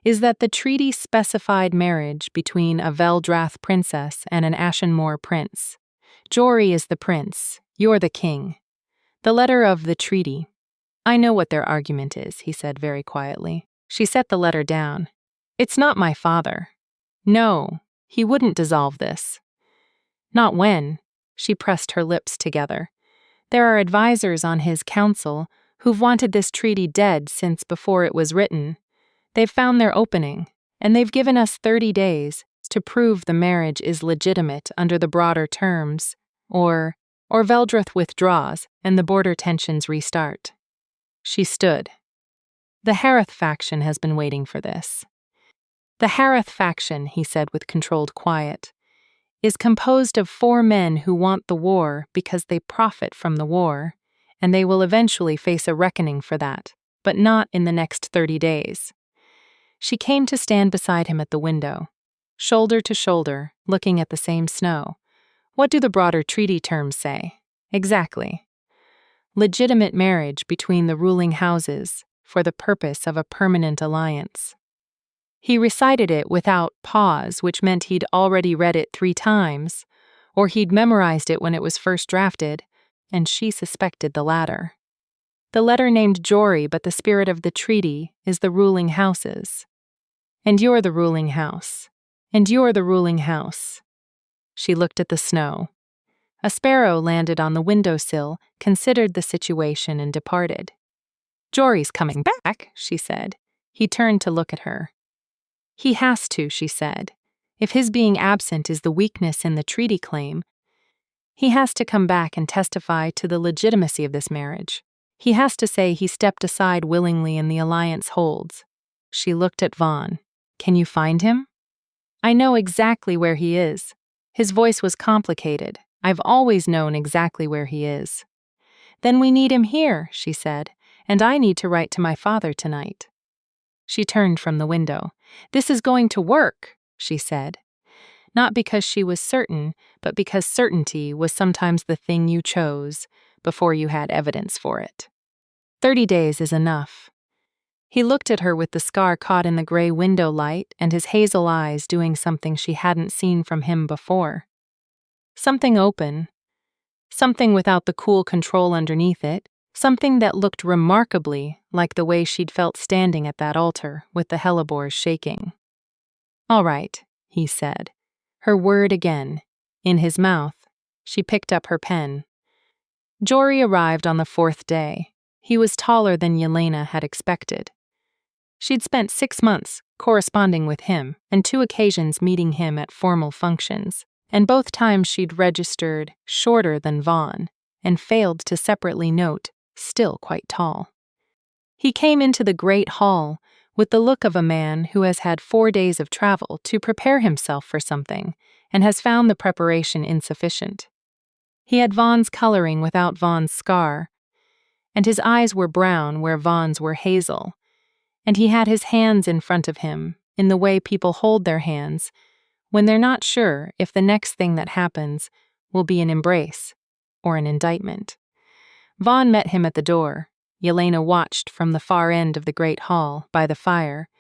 Speaker 1: is that the treaty specified marriage between a Veldrath princess and an Ashenmoor prince. Jory is the prince, you're the king. The letter of the treaty. I know what their argument is, he said very quietly. She set the letter down. It's not my father. No, he wouldn't dissolve this. Not when. She pressed her lips together. There are advisors on his council who've wanted this treaty dead since before it was written. They've found their opening, and they've given us 30 days to prove the marriage is legitimate under the broader terms, or Veldrath withdraws and the border tensions restart. She stood. The Hareth faction has been waiting for this. The Hareth faction, he said with controlled quiet, is composed of 4 men who want the war because they profit from the war, and they will eventually face a reckoning for that, but not in the next 30 days. She came to stand beside him at the window, shoulder to shoulder, looking at the same snow. What do the broader treaty terms say? Exactly. Legitimate marriage between the ruling houses for the purpose of a permanent alliance. He recited it without pause, which meant he'd already read it 3 times, or he'd memorized it when it was first drafted, and she suspected the latter. The letter named Jory, but the spirit of the treaty is the ruling houses. And you're the ruling house. And you're the ruling house. She looked at the snow. A sparrow landed on the windowsill, considered the situation, and departed. Jory's coming back, she said. He turned to look at her. He has to, she said. If his being absent is the weakness in the treaty claim, he has to come back and testify to the legitimacy of this marriage. He has to say he stepped aside willingly and the alliance holds. She looked at Vaughn. Can you find him? I know exactly where he is. His voice was complicated. I've always known exactly where he is. Then we need him here, she said, and I need to write to my father tonight. She turned from the window. This is going to work, she said. Not because she was certain, but because certainty was sometimes the thing you chose before you had evidence for it. 30 days is enough. He looked at her with the scar caught in the gray window light and his hazel eyes doing something she hadn't seen from him before. Something open. Something without the cool control underneath it. Something that looked remarkably like the way she'd felt standing at that altar with the hellebores shaking. All right, he said. Her word again. In his mouth, she picked up her pen. Jory arrived on the 4th day. He was taller than Yelena had expected. She'd spent 6 months corresponding with him and 2 occasions meeting him at formal functions, and both times she'd registered shorter than Vaughn and failed to separately note still quite tall. He came into the great hall with the look of a man who has had 4 days of travel to prepare himself for something and has found the preparation insufficient. He had Vaughn's coloring without Vaughn's scar, and his eyes were brown where Vaughn's were hazel, and he had his hands in front of him in the way people hold their hands when they're not sure if the next thing that happens will be an embrace or an indictment. Vaughn met him at the door. Yelena watched from the far end of the great hall, by the fire,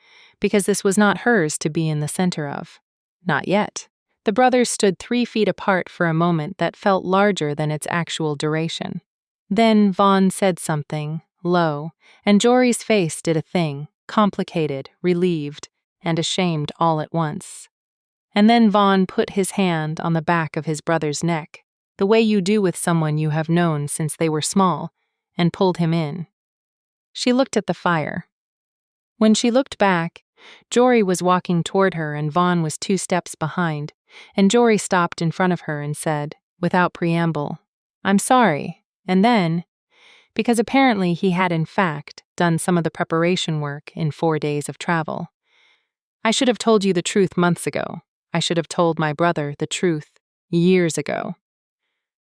Speaker 1: because this was not hers to be in the center of. Not yet. The brothers stood 3 feet apart for a moment that felt larger than its actual duration. Then Vaughn said something, low, and Jory's face did a thing, complicated, relieved, and ashamed all at once. And then Vaughn put his hand on the back of his brother's neck, the way you do with someone you have known since they were small, and pulled him in. She looked at the fire. When she looked back, Jory was walking toward her and Vaughn was 2 steps behind, and Jory stopped in front of her and said, without preamble, I'm sorry, and then, because apparently he had in fact done some of the preparation work in 4 days of travel. I should have told you the truth months ago. I should have told my brother the truth years ago.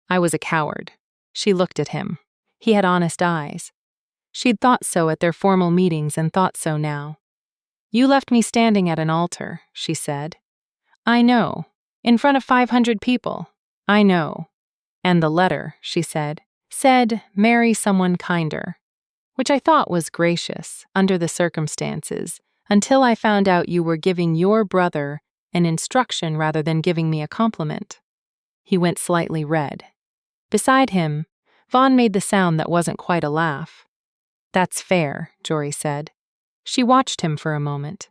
Speaker 1: I was a coward. She looked at him. He had honest eyes. She'd thought so at their formal meetings and thought so now, You left me standing at an altar, she said. I know. In front of 500 people. I know. And the letter, she said, marry someone kinder, which I thought was gracious under the circumstances, until I found out you were giving your brother an instruction rather than giving me a compliment. He went slightly red. Beside him, Vaughn made the sound that wasn't quite a laugh. That's fair, Jory said. She watched him for a moment.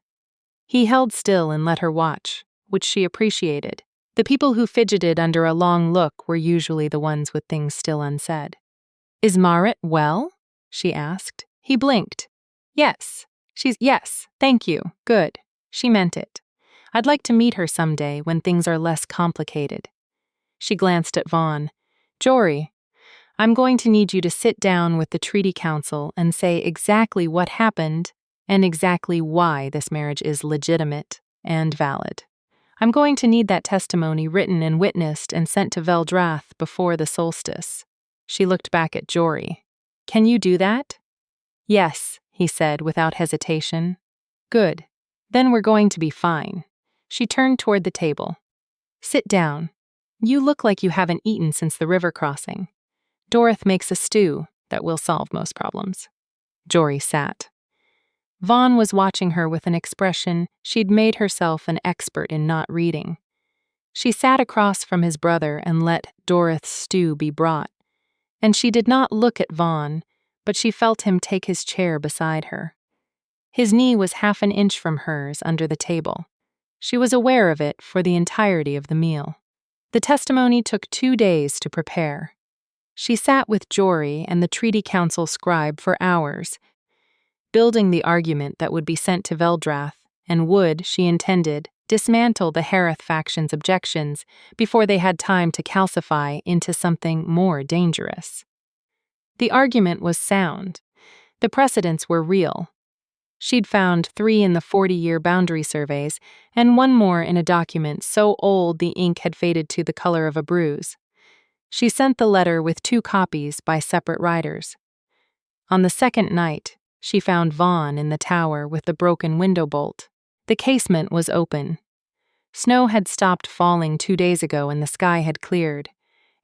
Speaker 1: He held still and let her watch, which she appreciated. The people who fidgeted under a long look were usually the ones with things still unsaid. Is Marit well? She asked. He blinked. Yes. Yes, thank you. Good. She meant it. I'd like to meet her someday when things are less complicated. She glanced at Vaughn. Jory, I'm going to need you to sit down with the Treaty Council and say exactly what happened and exactly why this marriage is legitimate and valid. I'm going to need that testimony written and witnessed and sent to Veldrath before the solstice. She looked back at Jory. Can you do that? Yes, he said without hesitation. Good. Then we're going to be fine. She turned toward the table. Sit down. You look like you haven't eaten since the river crossing. Dorith makes a stew that will solve most problems. Jory sat. Vaughn was watching her with an expression she'd made herself an expert in not reading. She sat across from his brother and let Dorith's stew be brought. And she did not look at Vaughn, but she felt him take his chair beside her. His knee was half an inch from hers under the table. She was aware of it for the entirety of the meal. The testimony took 2 days to prepare. She sat with Jory and the Treaty Council scribe for hours, building the argument that would be sent to Veldrath and would, she intended, dismantle the Hareth faction's objections before they had time to calcify into something more dangerous. The argument was sound. The precedents were real. She'd found 3 in the 40-year boundary surveys and 1 more in a document so old the ink had faded to the color of a bruise. She sent the letter with 2 copies by separate writers. On the second night, she found Vaughn in the tower with the broken window bolt. The casement was open. Snow had stopped falling 2 days ago and the sky had cleared,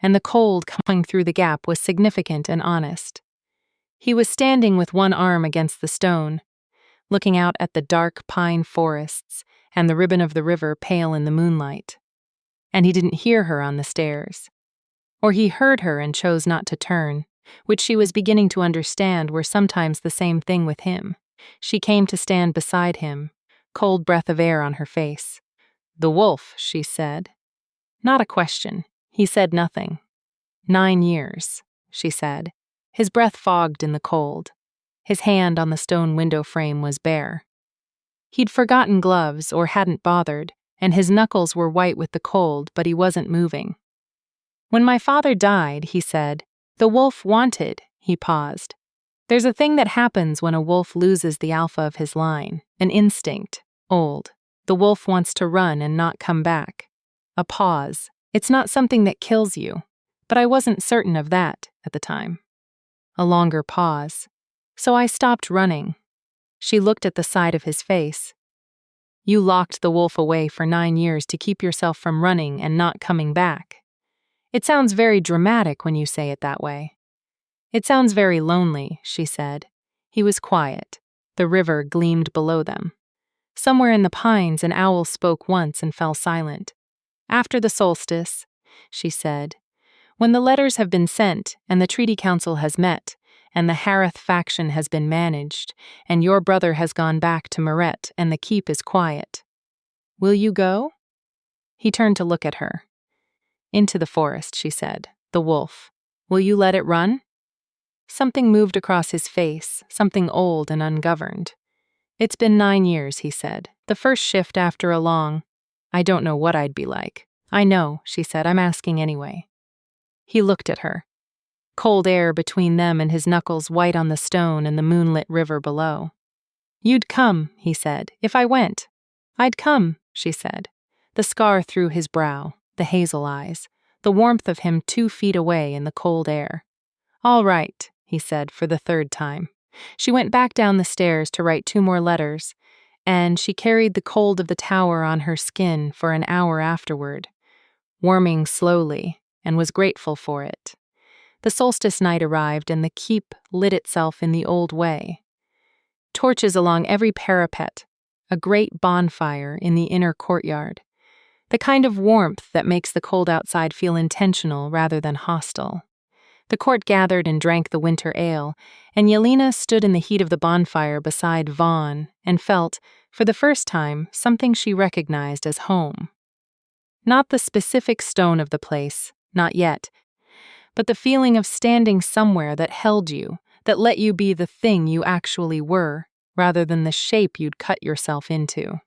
Speaker 1: and the cold coming through the gap was significant and honest. He was standing with one arm against the stone, looking out at the dark pine forests and the ribbon of the river pale in the moonlight. And he didn't hear her on the stairs. Or he heard her and chose not to turn, which she was beginning to understand were sometimes the same thing with him. She came to stand beside him, cold breath of air on her face. The wolf, she said. Not a question. He said nothing. 9 years, she said. His breath fogged in the cold. His hand on the stone window frame was bare. He'd forgotten gloves or hadn't bothered, and his knuckles were white with the cold, but he wasn't moving. When my father died, he said, the wolf wanted, he paused. There's a thing that happens when a wolf loses the alpha of his line, an instinct, old. The wolf wants to run and not come back. A pause. It's not something that kills you, but I wasn't certain of that at the time. A longer pause. So I stopped running. She looked at the side of his face. You locked the wolf away for 9 years to keep yourself from running and not coming back. It sounds very dramatic when you say it that way. It sounds very lonely, she said. He was quiet. The river gleamed below them. Somewhere in the pines, an owl spoke once and fell silent. After the solstice, she said, when the letters have been sent and the Treaty Council has met, and the Hareth faction has been managed, and your brother has gone back to Maret and the keep is quiet. Will you go? He turned to look at her. Into the forest, she said. The wolf. Will you let it run? Something moved across his face, something old and ungoverned. It's been 9 years, he said. The first shift after a long... I don't know what I'd be like. I know, she said. I'm asking anyway. He looked at her. Cold air between them and his knuckles white on the stone and the moonlit river below. You'd come, he said, if I went. I'd come, she said. The scar through his brow, the hazel eyes, the warmth of him 2 feet away in the cold air. All right, he said for the 3rd time. She went back down the stairs to write 2 more letters, and she carried the cold of the tower on her skin for an hour afterward, warming slowly, and was grateful for it. The solstice night arrived, and the keep lit itself in the old way. Torches along every parapet, a great bonfire in the inner courtyard. The kind of warmth that makes the cold outside feel intentional rather than hostile. The court gathered and drank the winter ale, and Yelena stood in the heat of the bonfire beside Vaughn and felt, for the first time, something she recognized as home. Not the specific stone of the place, not yet, but the feeling of standing somewhere that held you, that let you be the thing you actually were, rather than the shape you'd cut yourself into.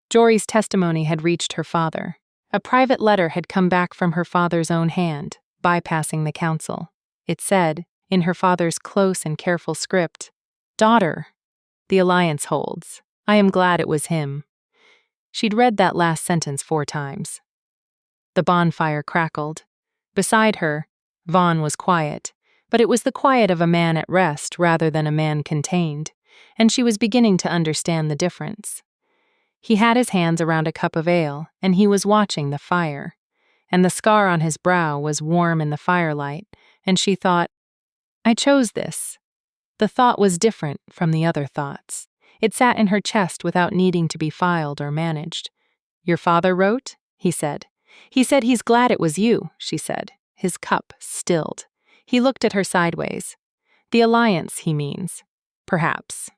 Speaker 1: Jory's testimony had reached her father. A private letter had come back from her father's own hand, bypassing the council. It said, in her father's close and careful script, "Daughter, the alliance holds. I am glad it was him." She'd read that last sentence 4 times. The bonfire crackled. Beside her, Vaughn was quiet, but it was the quiet of a man at rest rather than a man contained, and she was beginning to understand the difference. He had his hands around a cup of ale, and he was watching the fire. And the scar on his brow was warm in the firelight, and she thought, I chose this. The thought was different from the other thoughts. It sat in her chest without needing to be filed or managed. Your father wrote? He said. He said he's glad it was you, she said. His cup stilled. He looked at her sideways. The alliance, he means. Perhaps.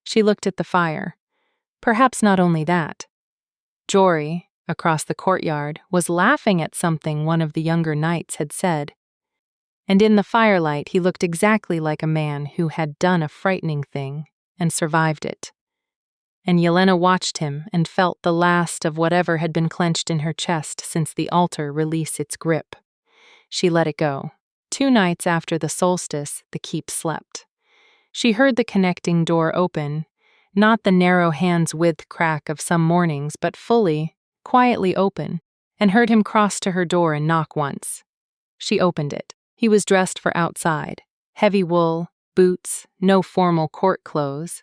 Speaker 1: She looked at the fire. Perhaps not only that. Jory, across the courtyard, was laughing at something one of the younger knights had said. And in the firelight he looked exactly like a man who had done a frightening thing and survived it. And Yelena watched him and felt the last of whatever had been clenched in her chest since the altar release its grip. She let it go. 2 nights after the solstice, the keep slept. She heard the connecting door open, not the narrow hands-width crack of some mornings, but fully, quietly open, and heard him cross to her door and knock once. She opened it. He was dressed for outside. Heavy wool, boots, no formal court clothes,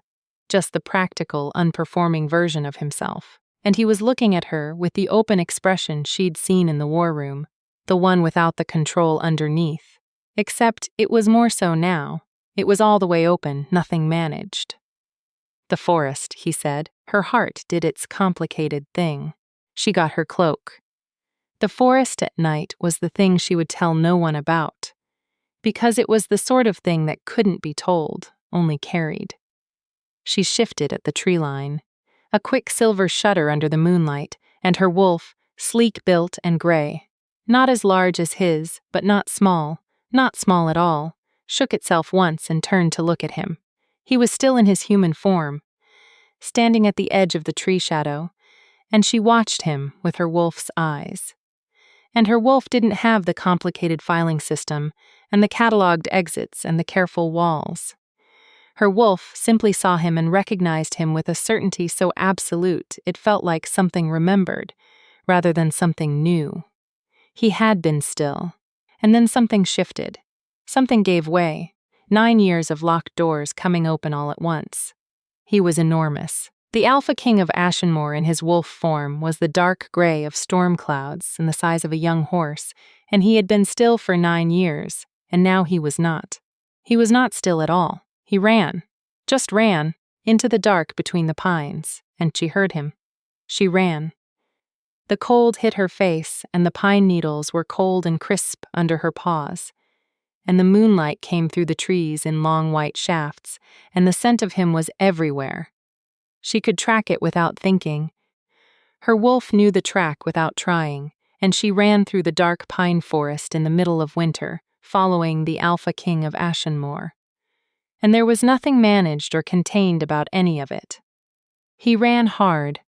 Speaker 1: just the practical, unperforming version of himself. And he was looking at her with the open expression she'd seen in the war room, the one without the control underneath. Except it was more so now. It was all the way open, nothing managed. The forest, he said. Her heart did its complicated thing. She got her cloak. The forest at night was the thing she would tell no one about, because it was the sort of thing that couldn't be told, only carried. She shifted at the tree line. A quick silver shudder under the moonlight, and her wolf, sleek-built and gray, not as large as his, but not small at all, shook itself once and turned to look at him. He was still in his human form, standing at the edge of the tree shadow, and she watched him with her wolf's eyes. And her wolf didn't have the complicated filing system and the cataloged exits and the careful walls. Her wolf simply saw him and recognized him with a certainty so absolute it felt like something remembered, rather than something new. He had been still, and then something shifted. Something gave way. 9 years of locked doors coming open all at once. He was enormous. The Alpha King of Ashenmoor in his wolf form was the dark gray of storm clouds and the size of a young horse, and he had been still for 9 years, and now he was not. He was not still at all. He ran, just ran, into the dark between the pines, and she heard him. She ran. The cold hit her face, and the pine needles were cold and crisp under her paws. And the moonlight came through the trees in long white shafts, and the scent of him was everywhere. She could track it without thinking. Her wolf knew the track without trying, and she ran through the dark pine forest in the middle of winter, following the Alpha King of Ashenmoor. And there was nothing managed or contained about any of it. He ran hard.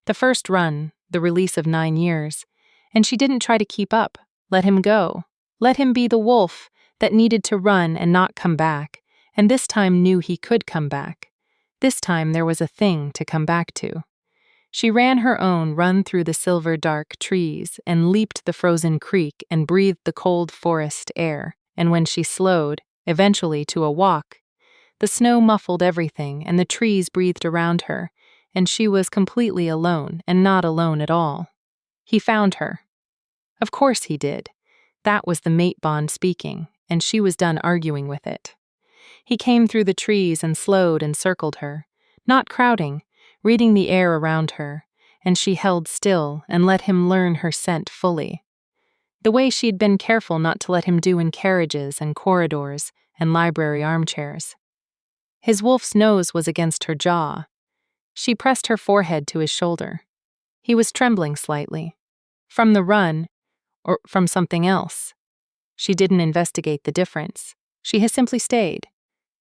Speaker 1: The first run, the release of 9 years, and she didn't try to keep up, let him go, let him be the wolf that needed to run and not come back, and this time knew he could come back. This time there was a thing to come back to. She ran her own run through the silver-dark trees and leaped the frozen creek and breathed the cold forest air, and when she slowed, eventually to a walk, the snow muffled everything and the trees breathed around her, and she was completely alone and not alone at all. He found her. Of course he did. That was the mate bond speaking, and she was done arguing with it. He came through the trees and slowed and circled her, not crowding, reading the air around her, and she held still and let him learn her scent fully. The way she'd been careful not to let him do in carriages and corridors and library armchairs. His wolf's nose was against her jaw. She pressed her forehead to his shoulder. He was trembling slightly. From the run, or from something else. She didn't investigate the difference. She has simply stayed.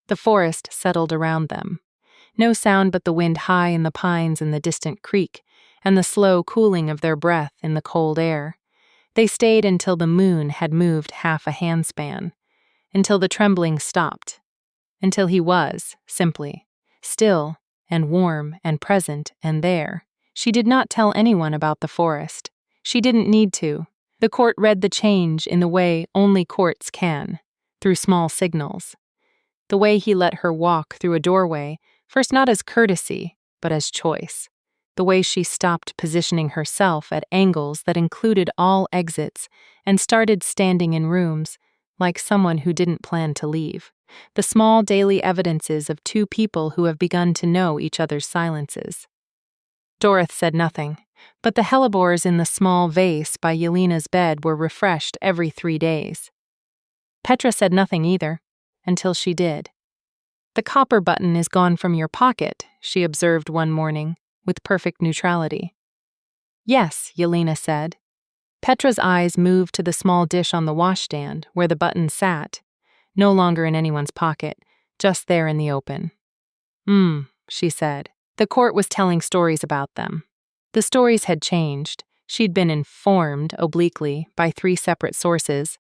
Speaker 1: The forest settled around them. No sound but the wind high in the pines and the distant creek, and the slow cooling of their breath in the cold air. They stayed until the moon had moved half a handspan, until the trembling stopped, until he was, simply, still and warm and present and there. She did not tell anyone about the forest. She didn't need to. The court read the change in the way only courts can, through small signals. The way he let her walk through a doorway, first not as courtesy, but as choice. The way she stopped positioning herself at angles that included all exits and started standing in rooms, like someone who didn't plan to leave. The small daily evidences of two people who have begun to know each other's silences. Dorothy said nothing, but the hellebores in the small vase by Yelena's bed were refreshed every 3 days. Petra said nothing either, until she did. "The copper button is gone from your pocket," she observed one morning, with perfect neutrality. "Yes," Yelena said. Petra's eyes moved to the small dish on the washstand, where the button sat, no longer in anyone's pocket, just there in the open. She said. The court was telling stories about them. The stories had changed. She'd been informed, obliquely, by 3 separate sources,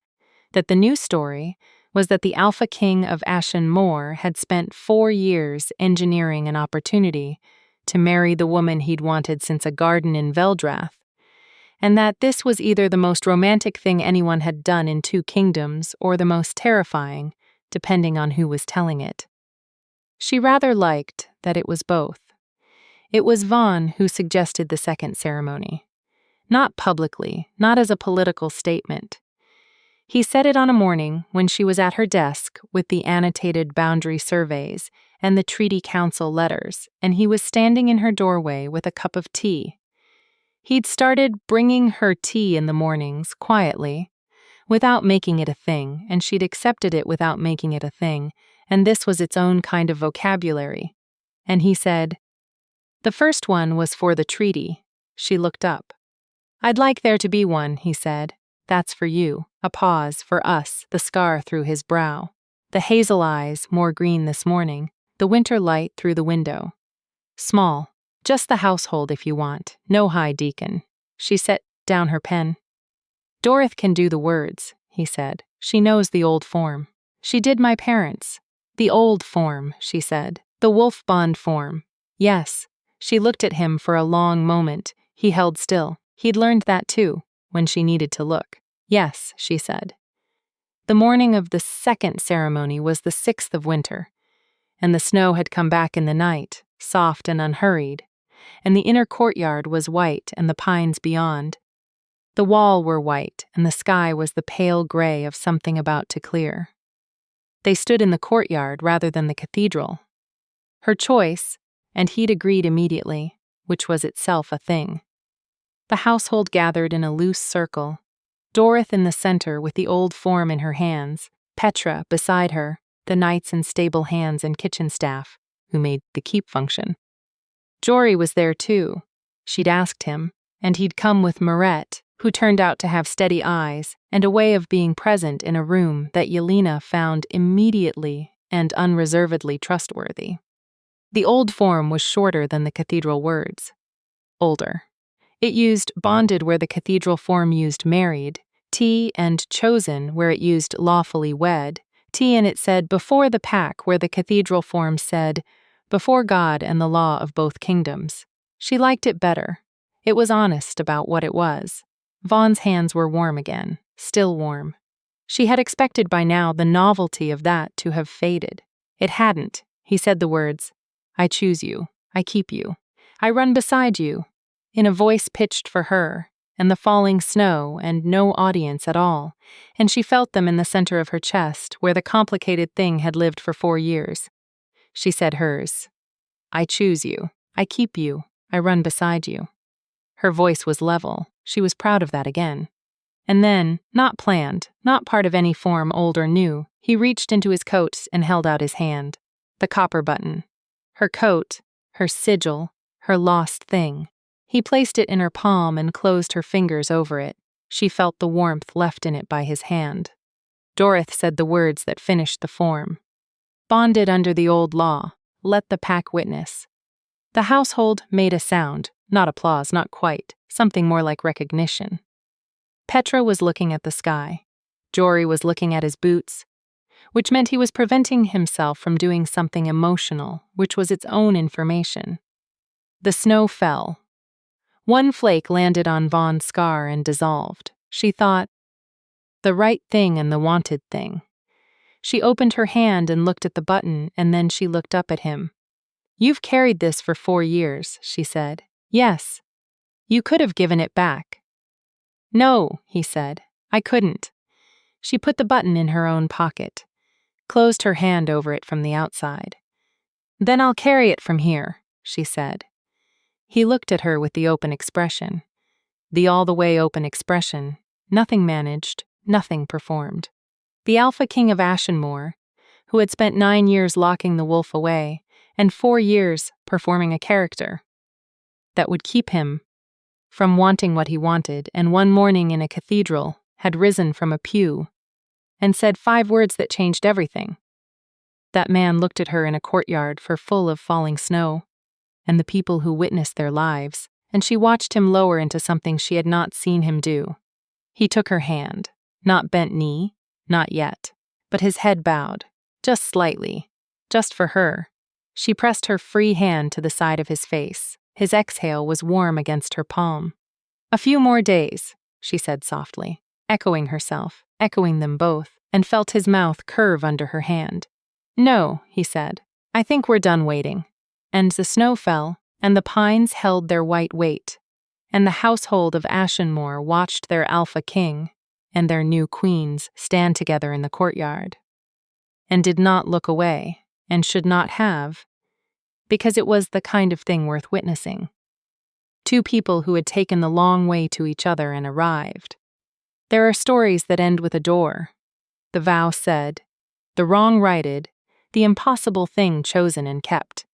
Speaker 1: that the new story was that the Alpha King of Ashen Moor had spent 4 years engineering an opportunity to marry the woman he'd wanted since a garden in Veldrath, and that this was either the most romantic thing anyone had done in 2 kingdoms or the most terrifying, depending on who was telling it. She rather liked that it was both. It was Vaughn who suggested the second ceremony. Not publicly, not as a political statement. He said it on a morning when she was at her desk with the annotated boundary surveys and the Treaty Council letters, and he was standing in her doorway with a cup of tea. He'd started bringing her tea in the mornings, quietly, without making it a thing, and she'd accepted it without making it a thing, and this was its own kind of vocabulary. And he said, "The first one was for the treaty." She looked up. "I'd like there to be one," he said. "That's for you." A pause, for us, the scar through his brow. The hazel eyes, more green this morning, the winter light through the window. "Small. Just the household if you want. No high deacon." She set down her pen. "Dorothy can do the words," he said. "She knows the old form." "She did my parents." "The old form," she said. "The wolf bond form." "Yes." She looked at him for a long moment. He held still. He'd learned that too, when she needed to look. "Yes," she said. The morning of the second ceremony was the 6th of winter, and the snow had come back in the night, soft and unhurried, and the inner courtyard was white and the pines beyond. The wall were white, and the sky was the pale gray of something about to clear. They stood in the courtyard rather than the cathedral. Her choice, and he'd agreed immediately, which was itself a thing. The household gathered in a loose circle, Dorothy in the center with the old form in her hands, Petra beside her, the knights and stable hands and kitchen staff, who made the keep function. Jory was there too. She'd asked him, and he'd come with Marette, who turned out to have steady eyes and a way of being present in a room that Yelena found immediately and unreservedly trustworthy. The old form was shorter than the cathedral words. Older. It used bonded where the cathedral form used married, T, and chosen where it used lawfully wed, T, and it said before the pact where the cathedral form said before God and the law of both kingdoms. She liked it better. It was honest about what it was. Vaughn's hands were warm again, still warm. She had expected by now the novelty of that to have faded. It hadn't. He said the words, "I choose you. I keep you. I run beside you, in a voice pitched for her, and the falling snow and no audience at all, and she felt them in the center of her chest where the complicated thing had lived for 4 years. She said hers. I choose you. I keep you. I run beside you. Her voice was level. She was proud of that again. And then, not planned, not part of any form old or new, he reached into his coat and held out his hand. The copper button. Her coat, her sigil, her lost thing. He placed it in her palm and closed her fingers over it. She felt the warmth left in it by his hand. Dorothy said the words that finished the form. Bonded under the old law, let the pack witness. The household made a sound, not applause, not quite, something more like recognition. Petra was looking at the sky. Jory was looking at his boots, which meant he was preventing himself from doing something emotional, which was its own information. The snow fell. One flake landed on Vaughn's scar and dissolved. She thought, the right thing and the wanted thing. She opened her hand and looked at the button, and then she looked up at him. You've carried this for 4 years, she said. Yes. You could have given it back. No, he said. I couldn't. She put the button in her own pocket, closed her hand over it from the outside. Then I'll carry it from here, she said. He looked at her with the open expression. The all-the-way open expression. Nothing managed, nothing performed. The Alpha King of Ashenmoor, who had spent 9 years locking the wolf away, and 4 years performing a character that would keep him from wanting what he wanted, and one morning in a cathedral had risen from a pew and said 5 words that changed everything. That man looked at her in a courtyard full of falling snow, and the people who witnessed their lives, and she watched him lower into something she had not seen him do. He took her hand, not bent knee, not yet, but his head bowed, just slightly, just for her. She pressed her free hand to the side of his face. His exhale was warm against her palm. A few more days, she said softly, echoing herself, echoing them both, and felt his mouth curve under her hand. No, he said, I think we're done waiting. And the snow fell, and the pines held their white weight, and the household of Ashenmoor watched their Alpha King and their new queens stand together in the courtyard, and did not look away, and should not have, because it was the kind of thing worth witnessing. 2 people who had taken the long way to each other and arrived. There are stories that end with a door. The vow said, the wrong righted, the impossible thing chosen and kept.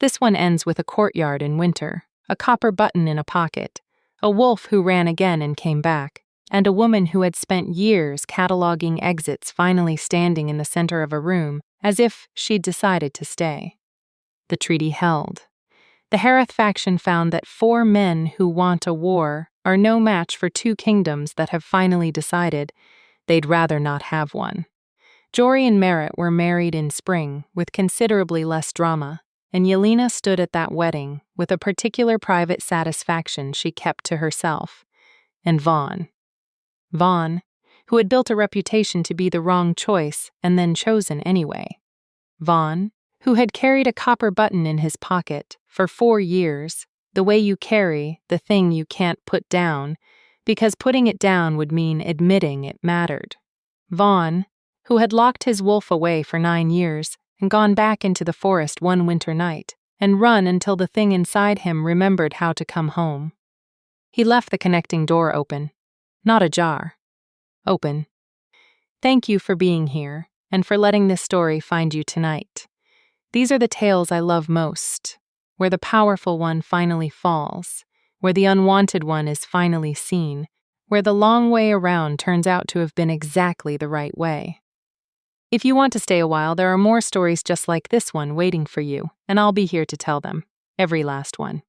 Speaker 1: This one ends with a courtyard in winter, a copper button in a pocket, a wolf who ran again and came back, and a woman who had spent years cataloging exits finally standing in the center of a room as if she'd decided to stay. The treaty held. The Hareth faction found that 4 men who want a war are no match for 2 kingdoms that have finally decided they'd rather not have one. Jory and Merritt were married in spring with considerably less drama, and Yelena stood at that wedding with a particular private satisfaction she kept to herself. And Vaughn, who had built a reputation to be the wrong choice and then chosen anyway. Vaughn, who had carried a copper button in his pocket for 4 years, the way you carry the thing you can't put down, because putting it down would mean admitting it mattered. Vaughn, who had locked his wolf away for 9 years and gone back into the forest one winter night, and run until the thing inside him remembered how to come home. He left the connecting door open, not ajar, open. Thank you for being here, and for letting this story find you tonight. These are the tales I love most, where the powerful one finally falls, where the unwanted one is finally seen, where the long way around turns out to have been exactly the right way. If you want to stay a while, there are more stories just like this one waiting for you, and I'll be here to tell them, every last one.